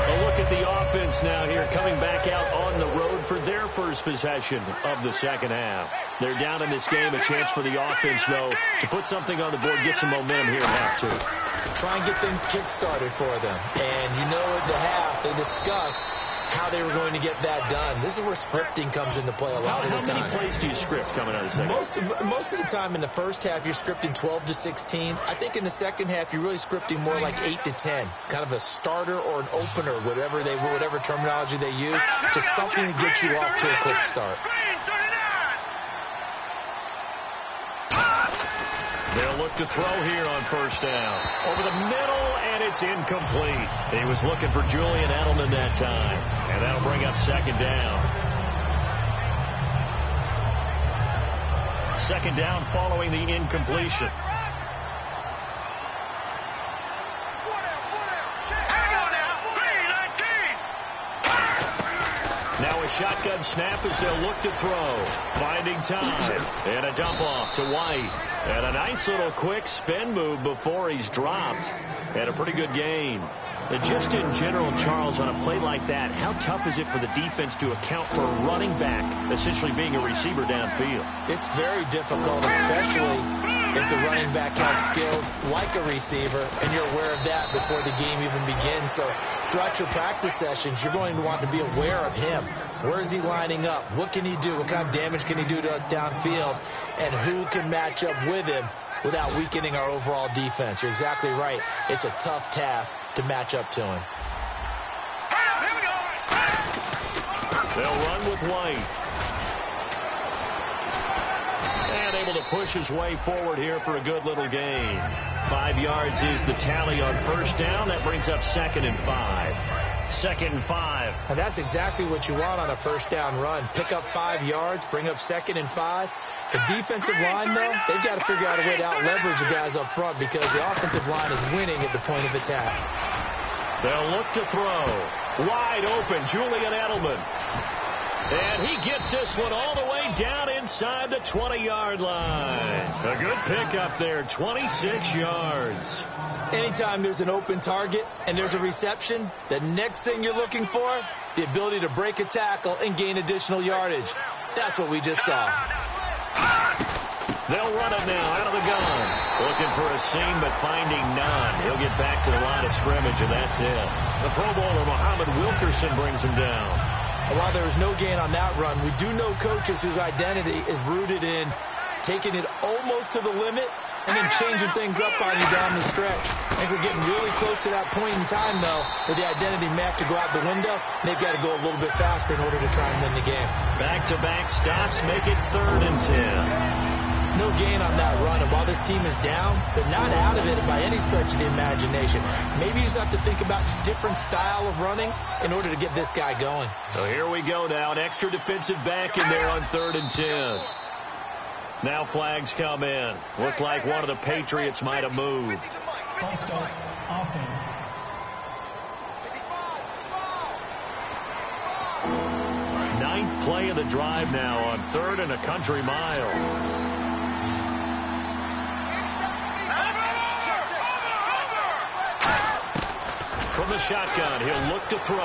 B: A look at the offense now here, coming back out on the road for their first possession of the second half. They're down in this game. A chance for the offense, though, to put something on the board, get some momentum here at half 2.
C: Try and get things kick-started for them. And you know at the half, they discussed how they were going to get that done. This is where scripting comes into play a lot of the time.
B: How many plays do you script coming out of the second half?
C: Most of the time in the first half, you're scripting 12 to 16. I think in the second half, you're really scripting more like 8 to 10. Kind of a starter or an opener, whatever terminology they use, just something to get you off to a quick start.
B: They'll look to throw here on first down. Over the middle, and it's incomplete. He was looking for Julian Edelman that time. And that'll bring up second down. Second down following the incompletion. Now a shotgun snap as they'll look to throw. Finding time. And a dump off to White. And a nice little quick spin move before he's dropped. And a pretty good gain. Just in general, Charles, on a play like that, how tough is it for the defense to account for a running back essentially being a receiver downfield?
C: It's very difficult, especially if the running back has skills like a receiver, and you're aware of that before the game even begins. So throughout your practice sessions, you're going to want to be aware of him. Where is he lining up? What can he do? What kind of damage can he do to us downfield? And who can match up with him without weakening our overall defense? You're exactly right. It's a tough task to match up to him.
B: They'll run with White. And able to push his way forward here for a good little gain. 5 yards is the tally on first down. That brings up 2nd and 5. 2nd and 5.
C: And that's exactly what you want on a first down run. Pick up 5 yards, bring up 2nd and 5. The defensive line, though, they've got to figure out a way to out-leverage the guys up front because the offensive line is winning at the point of attack.
B: They'll look to throw. Wide open, Julian Edelman. And he gets this one all the way down inside the 20-yard line. A good pickup there, 26 yards.
C: Anytime there's an open target and there's a reception, the next thing you're looking for, the ability to break a tackle and gain additional yardage. That's what we just saw.
B: They'll run it now out of the gun. Looking for a seam, but finding none. He'll get back to the line of scrimmage, and that's it. The Pro Bowler, Muhammad Wilkerson, brings him down.
C: While there was no gain on that run, we do know coaches whose identity is rooted in taking it almost to the limit and then changing things up on you down the stretch. I think we're getting really close to that point in time, though, for the identity map to go out the window. They've got to go a little bit faster in order to try and win the game.
B: Back-to-back stops make it 3rd and 10.
C: No gain on that run, and while this team is down, they're not out of it by any stretch of the imagination. Maybe you just have to think about different style of running in order to get this guy going.
B: So here we go now. An extra defensive back in there on 3rd and 10. Now flags come in. Look like one of the Patriots might have moved.
E: Ball start, offense.
B: Ninth play of the drive now on 3rd and a country mile. From the shotgun, he'll look to throw.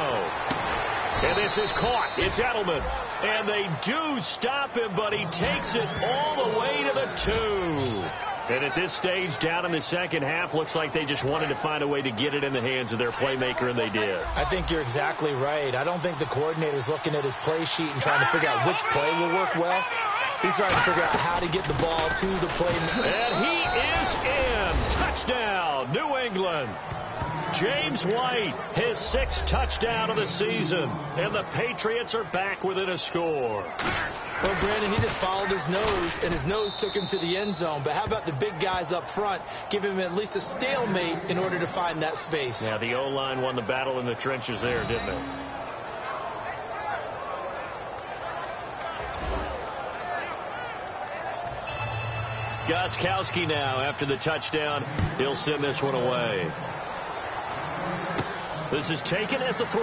B: And this is caught. It's Edelman. And they do stop him, but he takes it all the way to the 2. And at this stage, down in the second half, looks like they just wanted to find a way to get it in the hands of their playmaker, and they did.
C: I think you're exactly right. I don't think the coordinator's looking at his play sheet and trying to figure out which play will work well. He's trying to figure out how to get the ball to the playmaker.
B: And he is in. Touchdown, New England. James White, his 6th touchdown of the season, and the Patriots are back within a score.
C: Well, Brandon, he just followed his nose, and his nose took him to the end zone. But how about the big guys up front? Give him at least a stalemate in order to find that space.
B: Yeah, the O-line won the battle in the trenches there, didn't it? Gostkowski now, after the touchdown, he'll send this one away. This is taken at the 3.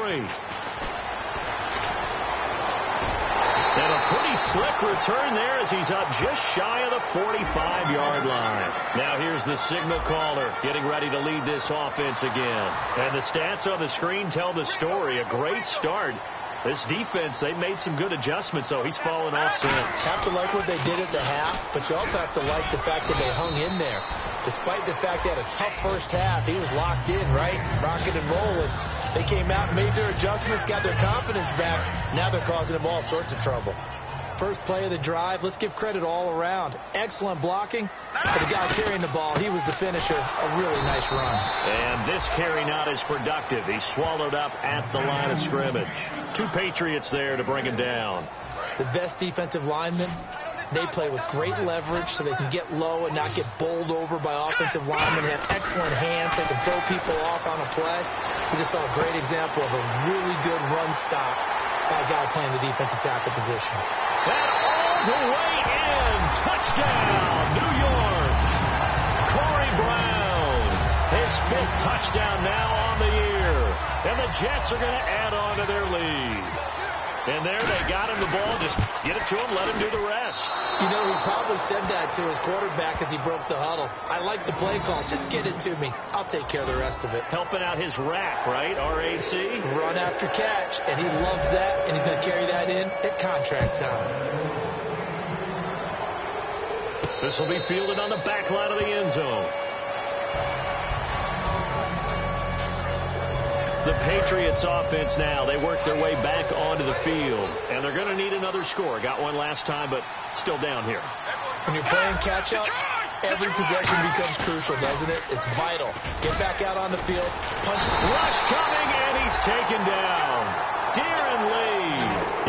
B: And a pretty slick return there as he's up just shy of the 45-yard line. Now here's the signal caller getting ready to lead this offense again. And the stats on the screen tell the story. A great start. This defense, they made some good adjustments, so he's fallen off since.
C: Have to like what they did at the half, but you also have to like the fact that they hung in there. Despite the fact they had a tough first half, he was locked in, right? Rocking and rolling. They came out and made their adjustments, got their confidence back. Now they're causing him all sorts of trouble. First play of the drive, let's give credit all around. Excellent blocking. But the guy carrying the ball, he was the finisher. A really nice run.
B: And this carry not as productive. He's swallowed up at the line of scrimmage. 2 Patriots there to bring him down.
C: The best defensive linemen, they play with great leverage so they can get low and not get bowled over by offensive linemen. They have excellent hands. They can throw people off on a play. We just saw a great example of a really good run stop by a guy playing the defensive tackle position.
B: And all the way in. Touchdown, New York. Corey Brown. His 5th touchdown now on the year. And the Jets are going to add on to their lead. And there they got him the ball. Just get it to him, let him do the rest.
C: You know, he probably said that to his quarterback as he broke the huddle. I like the play call. Just get it to me. I'll take care of the rest of it.
B: Helping out his rack, right? RAC.
C: Run after catch. And he loves that. And he's going to carry that in at contract time.
B: This will be fielded on the back line of the end zone. The Patriots offense now, they work their way back onto the field. And they're going to need another score. Got one last time, but still down here.
C: When you're playing catch-up, every possession becomes crucial, doesn't it? It's vital. Get back out on the field. Punch.
B: Rush coming, and he's taken down. Darren Lee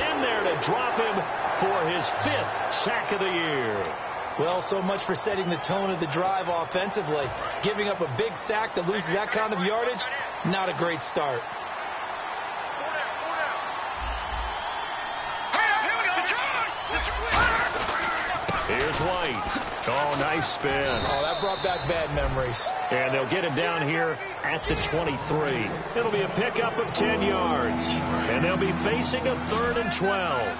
B: in there to drop him for his 5th sack of the year.
C: Well, so much for setting the tone of the drive offensively. Giving up a big sack that loses that kind of yardage, not a great start.
B: Here's White. Oh, nice spin.
C: Oh, that brought back bad memories.
B: And they'll get him down here at the 23. It'll be a pickup of 10 yards. And they'll be facing a 3rd and 12.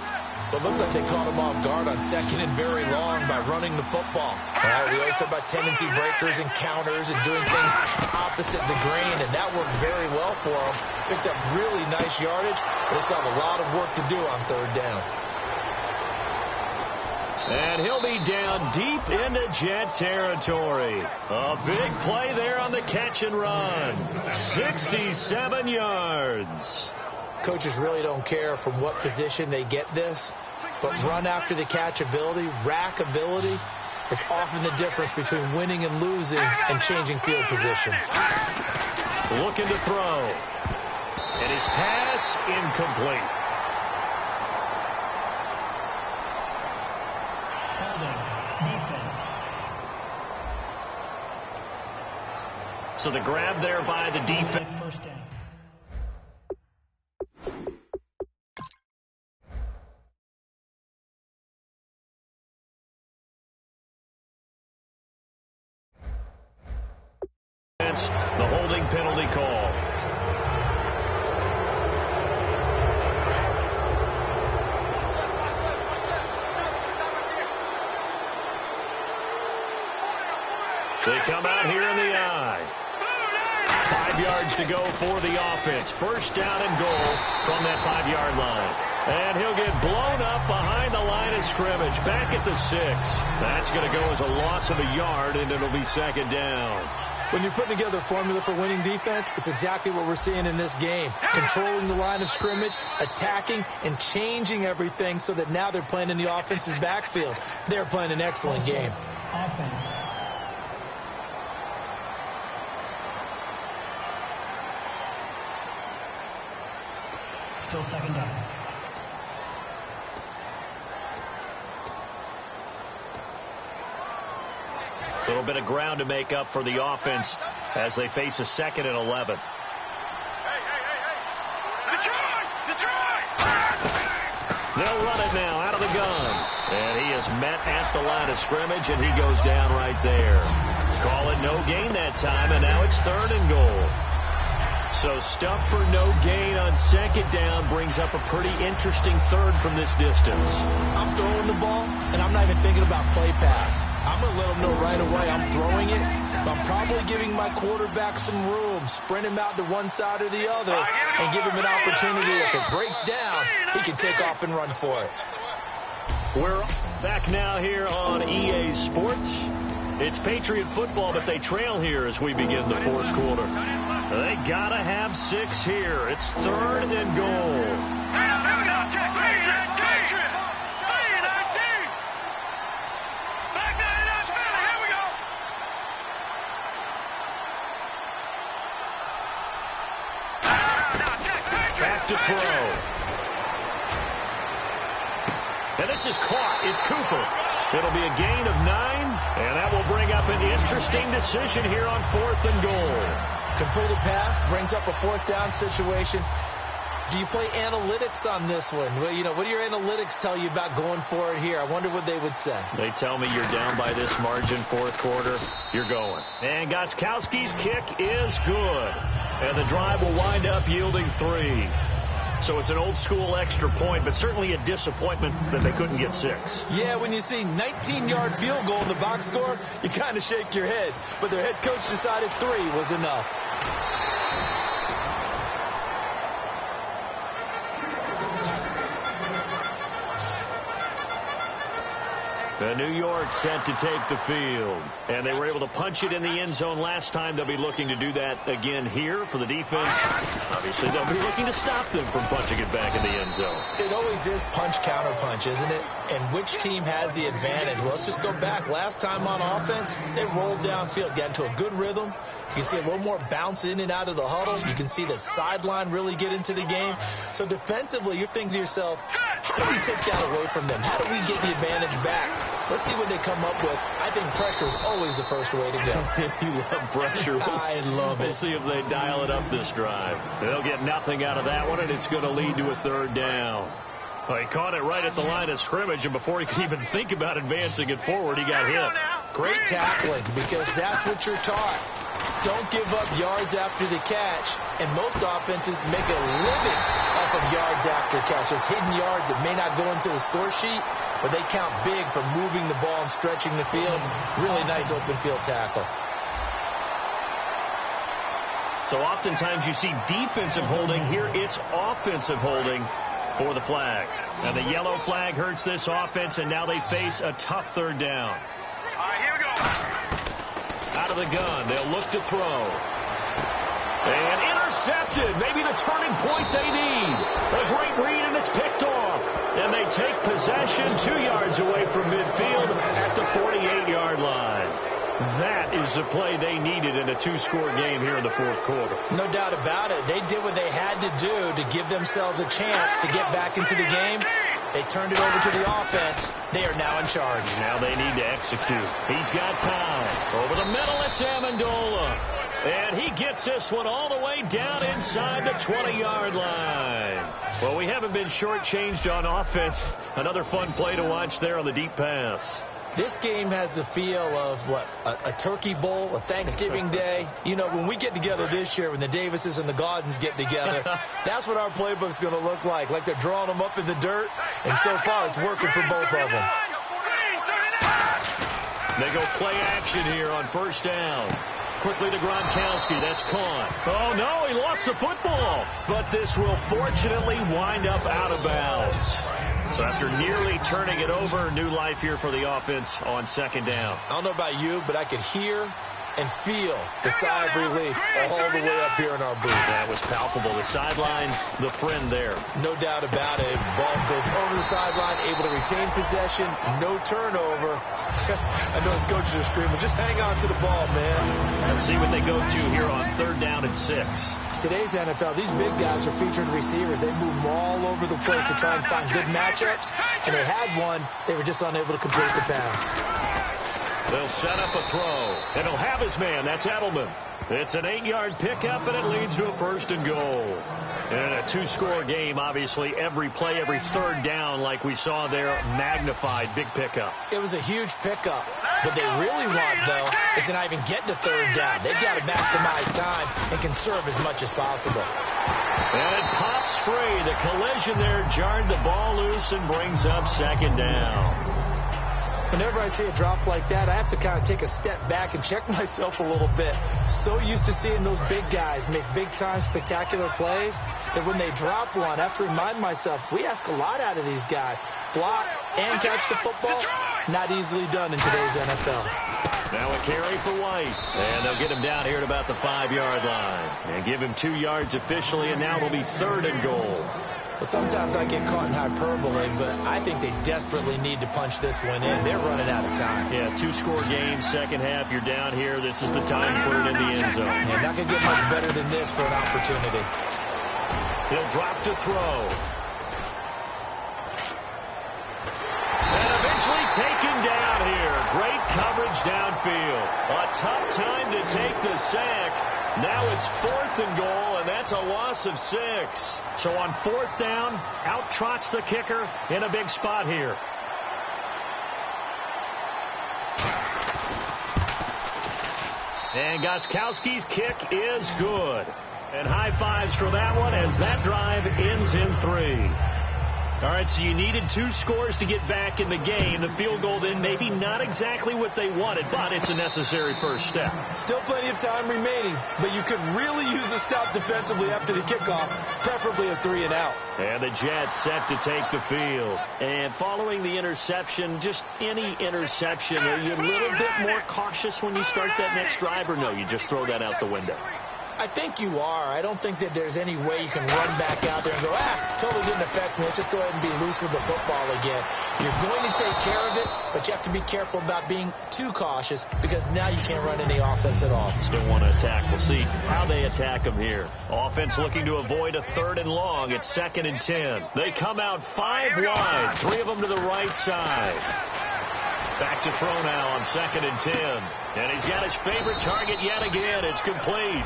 C: But it looks like they caught him off guard on 2nd and very long by running the football. We always talk about tendency breakers and counters and doing things opposite the grain, and that works very well for him. Picked up really nice yardage, but they still have a lot of work to do on 3rd down.
B: And he'll be down deep into Jet territory. A big play there on the catch and run. 67 yards.
C: Coaches really don't care from what position they get this, but run after the catch ability, rack ability, is often the difference between winning and losing and changing field position.
B: Looking to throw. And his pass incomplete.
E: Holding. Defense.
B: So the grab there by the defense.
E: First down.
B: The holding penalty call. They come out here in the eye. 5 yards to go for the offense. First down and goal from that 5-yard line. And he'll get blown up behind the line of scrimmage. Back at the 6. That's going to go as a loss of a yard, and it'll be second down.
C: When you're putting together a formula for winning defense, it's exactly what we're seeing in this game. Controlling the line of scrimmage, attacking, and changing everything so that now they're playing in the offense's backfield. They're playing an excellent game.
E: Offense. Still second down.
B: A little bit of ground to make up for the offense as they face a 2nd and 11. They'll run it now out of the gun. And he is met at the line of scrimmage, and he goes down right there. Call it no gain that time, and now it's 3rd and goal. So stuff for no gain on 2nd down brings up a pretty interesting 3rd from this distance.
C: I'm throwing the ball, and I'm not even thinking about play pass. I'm going to let them know right away I'm throwing it, but I'm probably giving my quarterback some room, sprint him out to one side or the other, and give him an opportunity. If it breaks down, he can take off and run for it.
B: We're back now here on EA Sports. It's Patriot football, but they trail here as we begin the 4th quarter. They got to have 6 here. It's 3rd and goal. Back to throw. And this is caught. It's Cooper. It'll be a gain of 9, and that will bring up an interesting decision here on 4th and goal.
C: Completed pass brings up a 4th down situation. Do you play analytics on this one? Well, you know, what do your analytics tell you about going for it here? I wonder what they would say.
B: They tell me you're down by this margin, 4th quarter, you're going. And Gostkowski's kick is good. And the drive will wind up yielding 3. So it's an old-school extra point, but certainly a disappointment that they couldn't get 6.
C: Yeah, when you see 19-yard field goal in the box score, you kind of shake your head. But their head coach decided 3 was enough.
B: New York set to take the field. And they were able to punch it in the end zone last time. They'll be looking to do that again here for the defense. Obviously, they'll be looking to stop them from punching it back in the end zone.
C: It always is punch-counter-punch, isn't it? And which team has the advantage? Well, let's just go back. Last time on offense, they rolled downfield, got into a good rhythm. You can see a little more bounce in and out of the huddle. You can see the sideline really get into the game. So defensively, you're thinking to yourself, how do we take that away from them? How do we get the advantage back? Let's see what they come up with. I think pressure is always the first way to go.
B: You love pressure.
C: I love it.
B: We'll see if they dial it up this drive. They'll get nothing out of that one, and it's going to lead to a 3rd down. Well, he caught it right at the line of scrimmage, and before he could even think about advancing it forward, he got hit.
C: Great tackling, because that's what you're taught. Don't give up yards after the catch, and most offenses make a living off of yards after catch. It's hidden yards that may not go into the score sheet, but they count big for moving the ball and stretching the field. Really nice open field tackle.
B: So oftentimes you see defensive holding. Here it's offensive holding for the flag. And the yellow flag hurts this offense, and now they face a tough 3rd down.
D: All right, here we go.
B: Out of the gun, they'll look to throw. And intercepted. Maybe the turning point they need. A great read, and it's picked off. And they take possession 2 yards away from midfield at the 48-yard line. That is the play they needed in a 2-score game here in the fourth quarter.
C: No doubt about it. They did what they had to do to give themselves a chance to get back into the game. They turned it over to the offense. They are now in charge.
B: Now they need to execute. He's got time. Over the middle, it's Amendola. And he gets this one all the way down inside the 20-yard line. Well, we haven't been shortchanged on offense. Another fun play to watch there on the deep pass.
C: This game has the feel of, what, a turkey bowl, a Thanksgiving day. You know, when we get together this year, when the Davises and the Gaudens get together, that's what our playbook's going to look like they're drawing them up in the dirt. And so far, it's working for both of them.
B: They go play action here on first down. Quickly to Gronkowski. That's caught. Oh, no, he lost the football. But this will fortunately wind up out of bounds. So after nearly turning it over, new life here for the offense on second down.
C: I don't know about you, but I could hear and feel the sigh of relief all the way up here in our booth.
B: That was palpable. The sideline, the friend there.
C: No doubt about it. Ball goes over the sideline, able to retain possession, no turnover. I know his coaches are screaming, just hang on to the ball, man.
B: Let's see what they go to here on third down and 6.
C: Today's NFL, these big guys are featured receivers. They move all over the place to try and find good matchups. And they had one. They were just unable to complete the pass.
B: They'll set up a throw. And he'll have his man. That's Edelman. It's an 8-yard pickup, and it leads to a first and goal. And a 2-score game, obviously, every play, every third down, like we saw there, magnified, big pickup.
C: It was a huge pickup. What they really want, though, is to not even get to third down. They've got to maximize time and conserve as much as possible.
B: And it pops free. The collision there jarred the ball loose and brings up second down.
C: Whenever I see a drop like that, I have to kind of take a step back and check myself a little bit. So used to seeing those big guys make big-time spectacular plays that when they drop one, I have to remind myself, we ask a lot out of these guys. Block and catch the football, not easily done in today's NFL.
B: Now a carry for White. And they'll get him down here at about the 5-yard line. And give him 2 yards officially, and now it'll be third and goal.
C: Well, sometimes I get caught in hyperbole, but I think they desperately need to punch this one in. They're running out of time.
B: Yeah, 2-score game, second half. You're down here. This is the time to put it in the end zone.
C: Yeah, not going to get much better than this for an opportunity.
B: He'll drop to throw. And eventually taken down here. Great coverage downfield. A tough time to take the sack. Now it's fourth and goal, and that's a loss of 6. So on fourth down, out trots the kicker in a big spot here. And Gostkowski's kick is good. And high fives for that one as that drive ends in 3. All right, so you needed 2 scores to get back in the game. The field goal then maybe not exactly what they wanted, but it's a necessary first step.
C: Still plenty of time remaining, but you could really use a stop defensively after the kickoff, preferably a 3 and out.
B: And the Jets set to take the field. And following the interception, just any interception, are you a little bit more cautious when you start that next drive, or no, you just throw that out the window?
C: I think you are. I don't think that there's any way you can run back out there and go, totally didn't affect me. Let's just go ahead and be loose with the football again. You're going to take care of it, but you have to be careful about being too cautious because now you can't run any offense at all.
B: Still want to attack. We'll see how they attack them here. Offense looking to avoid a third and long. It's 2nd and 10. They come out 5 wide, 3 of them to the right side. Back to throw now on 2nd and 10. And he's got his favorite target yet again. It's complete.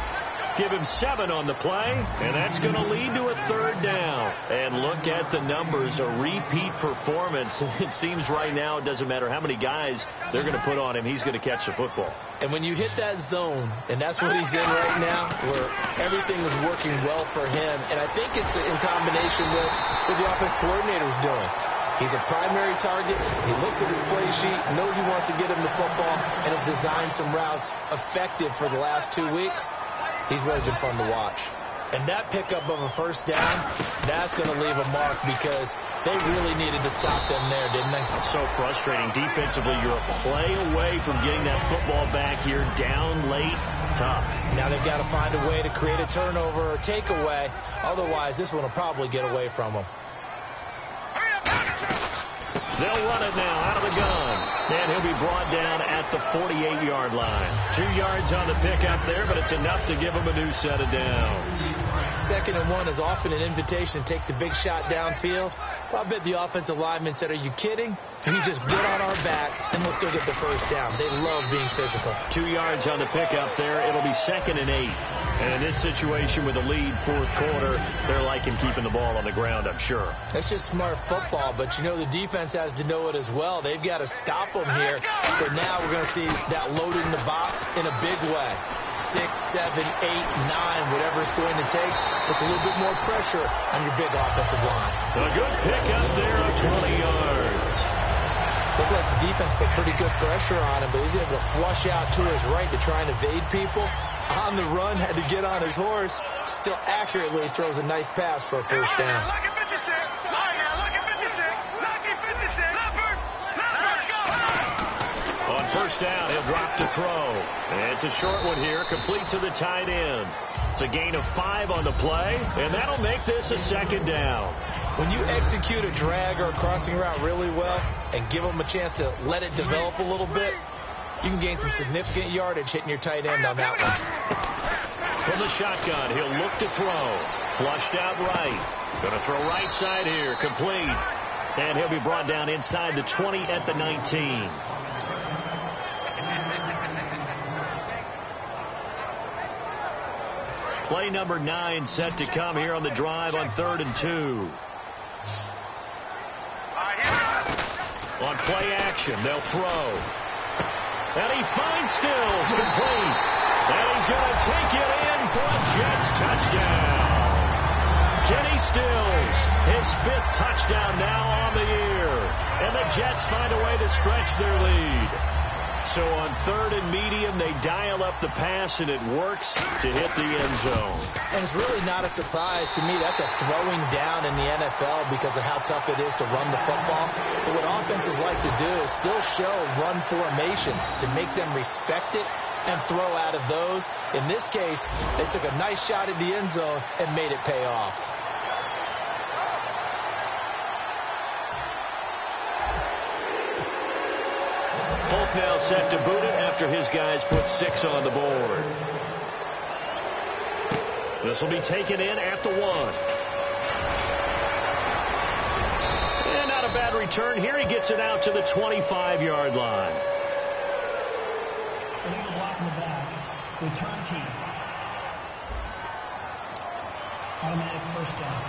B: Give him 7 on the play, and that's going to lead to a third down. And look at the numbers, a repeat performance. It seems right now it doesn't matter how many guys they're going to put on him, he's going to catch the football.
C: And when you hit that zone, and that's what he's in right now, where everything is working well for him, and I think it's in combination with what the offense coordinator is doing. He's a primary target. He looks at his play sheet, knows he wants to get him the football, and has designed some routes effective for the last 2 weeks. He's really been fun to watch. And that pickup of a first down, that's going to leave a mark because they really needed to stop them there, didn't they?
B: So frustrating. Defensively, you're a play away from getting that football back. You're down late. Tough.
C: Now they've got to find a way to create a turnover or takeaway. Otherwise, this one will probably get away from them.
B: They'll run it now out of the gun. And he'll be brought down at the 48-yard line. 2 yards on the pickup there, but it's enough to give him a new set of downs.
C: 2nd and 1 is often an invitation to take the big shot downfield. Well, I bet the offensive lineman said, are you kidding? Can you just get on our backs and let's go get the first down? They love being physical.
B: 2 yards on the pickup there. It'll be 2nd and 8. And in this situation with the lead, 4th quarter, they're liking keeping the ball on the ground, I'm sure.
C: That's just smart football, but you know the defense has to know it as well. They've got to stop them here. So now we're going to see that loaded in the box in a big way. 6, 7, 8, 9, whatever it's going to take. It's a little bit more pressure on your big offensive line.
B: A good pickup there of 20 yards.
C: Looked like the defense put pretty good pressure on him, but he's able to flush out to his right to try and evade people. On the run, had to get on his horse. Still accurately throws a nice pass for a first down.
D: Look at 56. Look at 56. Lucky 56. Leopard. Go.
B: On first down, he'll drop to throw. And it's a short one here, complete to the tight end. It's a gain of 5 on the play, and that'll make this a 2nd down.
C: When you execute a drag or a crossing route really well and give them a chance to let it develop a little bit, you can gain some significant yardage hitting your tight end on that one.
B: From the shotgun, he'll look to throw. Flushed out right. Going to throw right side here, complete. And he'll be brought down inside the 20 at the 19. Play number 9 set to come here on the drive on 3rd and 2. On play action, they'll throw. And he finds Stills, complete. And he's going to take it in for a Jets touchdown. Kenny Stills, his 5th touchdown now on the year. And the Jets find a way to stretch their lead. So on 3rd and medium, they dial up the pass, and it works to hit the end zone.
C: And it's really not a surprise to me. That's a throwing down in the NFL because of how tough it is to run the football. But what offenses like to do is still show run formations to make them respect it and throw out of those. In this case, they took a nice shot at the end zone and made it pay off.
B: Polk now set to boot it after his guys put 6 on the board. This will be taken in at the 1. And not a bad return here. He gets it out to the 25-yard line.
E: Illegal block in the back. Return team. Automatic first down.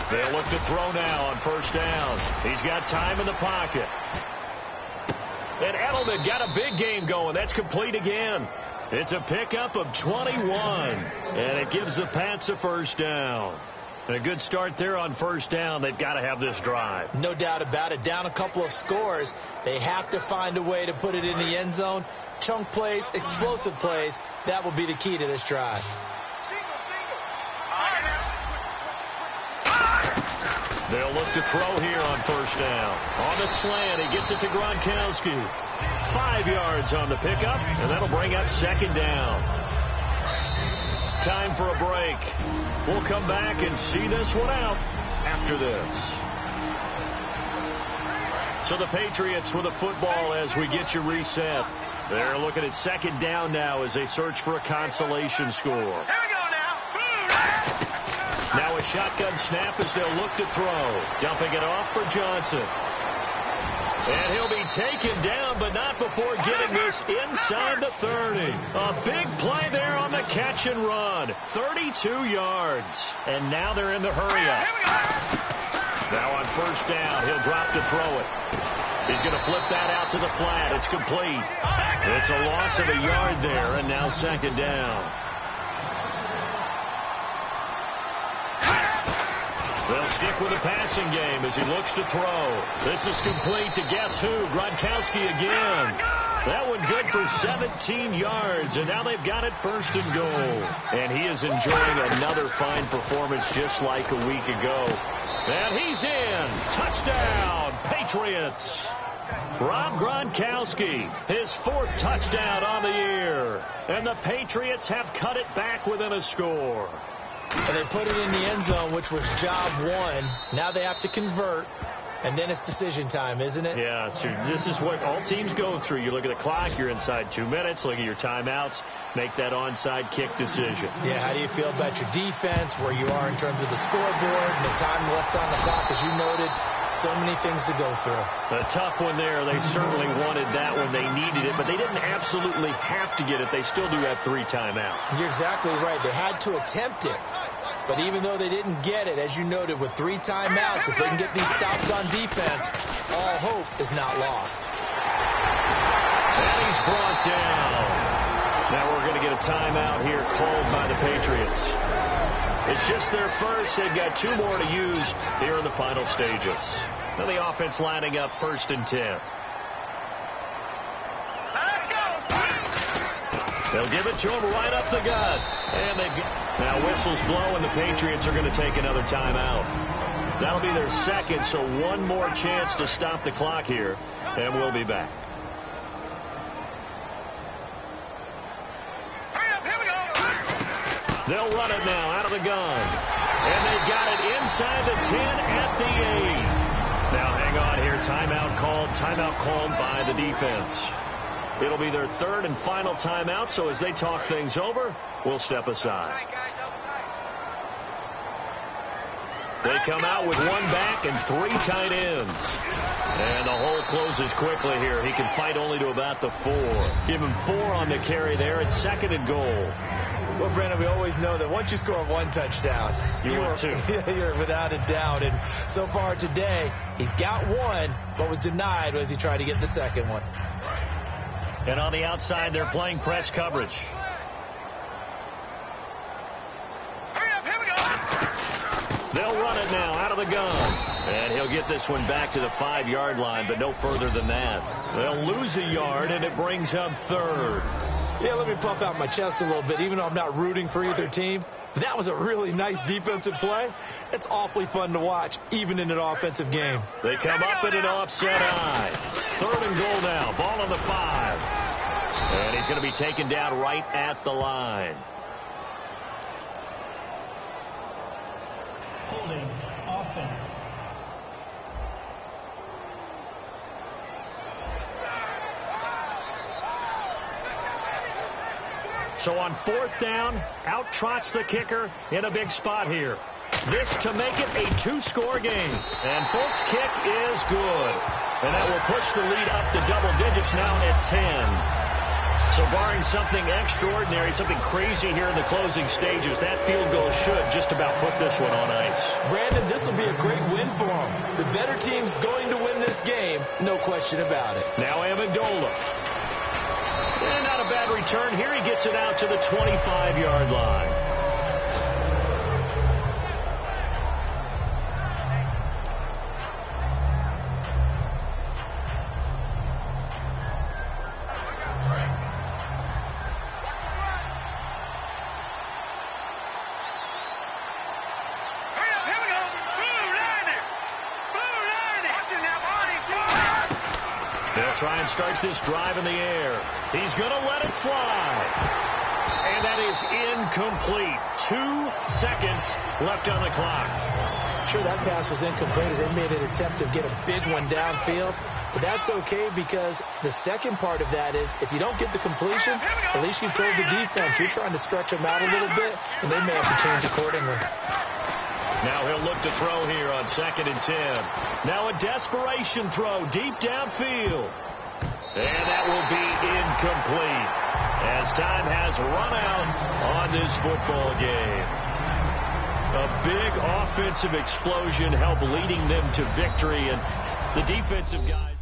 B: They'll look to throw now on first down. He's got time in the pocket. And Edelman got a big game going. That's complete again. It's a pickup of 21. And it gives the Pats a first down. A good start there on first down. They've got to have this drive.
C: No doubt about it. Down a couple of scores. They have to find a way to put it in the end zone. Chunk plays, explosive plays. That will be the key to this drive.
B: They'll look to throw here on first down. On the slant, he gets it to Gronkowski. 5 yards on the pickup, and that'll bring up 2nd down. Time for a break. We'll come back and see this one out after this. So the Patriots with a football as we get you reset. They're looking at 2nd down now as they search for a consolation score.
D: Here we go now.
B: Now a shotgun snap as they'll look to throw. Dumping it off for Johnson. And he'll be taken down, but not before getting this inside the 30. A big play there on the catch and run. 32 yards. And now they're in the hurry-up. Now on first down, he'll drop to throw it. He's going to flip that out to the flat. It's complete. It's a loss of a yard there, and now 2nd down. They'll stick with the passing game as he looks to throw. This is complete to guess who? Gronkowski again. That one good for 17 yards, and now they've got it 1st and goal. And he is enjoying another fine performance just like a week ago. And he's in. Touchdown, Patriots. Rob Gronkowski, his 4th touchdown on the year. And the Patriots have cut it back within a score.
C: And they put it in the end zone, which was job 1. Now they have to convert. And then it's decision time, isn't it?
B: Yeah, so this is what all teams go through. You look at the clock, you're inside 2 minutes, look at your timeouts, make that onside kick decision.
C: Yeah, how do you feel about your defense, where you are in terms of the scoreboard, and the time left on the clock, as you noted, so many things to go through.
B: A tough one there. They certainly wanted that when they needed it, but they didn't absolutely have to get it. They still do have 3 timeouts.
C: You're exactly right. They had to attempt it. But even though they didn't get it, as you noted, with 3 timeouts, if they can get these stops on defense, all hope is not lost.
B: And he's brought down. Now we're going to get a timeout here called by the Patriots. It's just their first. They've got 2 more to use here in the final stages. Now the offense lining up 1st and 10.
D: Let's go.
B: They'll give it to him right up the gut. And they've got... Now whistles blow, and the Patriots are going to take another timeout. That'll be their 2nd, so 1 more chance to stop the clock here, and we'll be back.
D: Here we go.
B: They'll run it now out of the gun. And they've got it inside the 10 at the 8. Now hang on here. Timeout called by the defense. It'll be their 3rd and final timeout, so as they talk things over, we'll step aside. They come out with 1 back and 3 tight ends. And the hole closes quickly here. He can fight only to about the 4. Give him 4 on the carry there. It's 2nd and goal.
C: Well, Brandon, we always know that once you score 1 touchdown,
B: you're 2.
C: You're without a doubt. And so far today, he's got 1, but was denied as he tried to get the 2nd one.
B: And on the outside, they're playing press coverage.
D: Hurry up, here we go.
B: They'll run it now out of the gun. And he'll get this one back to the 5-yard line, but no further than that. They'll lose a yard, and it brings up 3rd.
C: Yeah, let me puff out my chest a little bit, even though I'm not rooting for either team. But that was a really nice defensive play. It's awfully fun to watch, even in an offensive game.
B: They come up in an offset eye. 3rd and goal now. Ball on the 5. And he's going to be taken down right at the line.
E: Holding offense.
B: So on 4th down, out trots the kicker in a big spot here. This to make it a 2-score game. And Folk's kick is good. And that will push the lead up to double digits now at 10. So barring something extraordinary, something crazy here in the closing stages, that field goal should just about put this one on ice.
C: Brandon, this will be a great win for him. The better team's going to win this game, no question about it.
B: Now Amendola. And not a bad return here. He gets it out to the 25-yard line. Try and start this drive in the air. He's going to let it fly. And that is incomplete. 2 seconds left on the clock.
C: Sure, that pass was incomplete as they made an attempt to get a big one downfield. But that's okay because the second part of that is if you don't get the completion, at least you've told the defense you're trying to stretch them out a little bit, and they may have to change accordingly.
B: Now he'll look to throw here on 2nd and 10. Now a desperation throw deep downfield. And that will be incomplete as time has run out on this football game. A big offensive explosion helped leading them to victory, and the defensive guys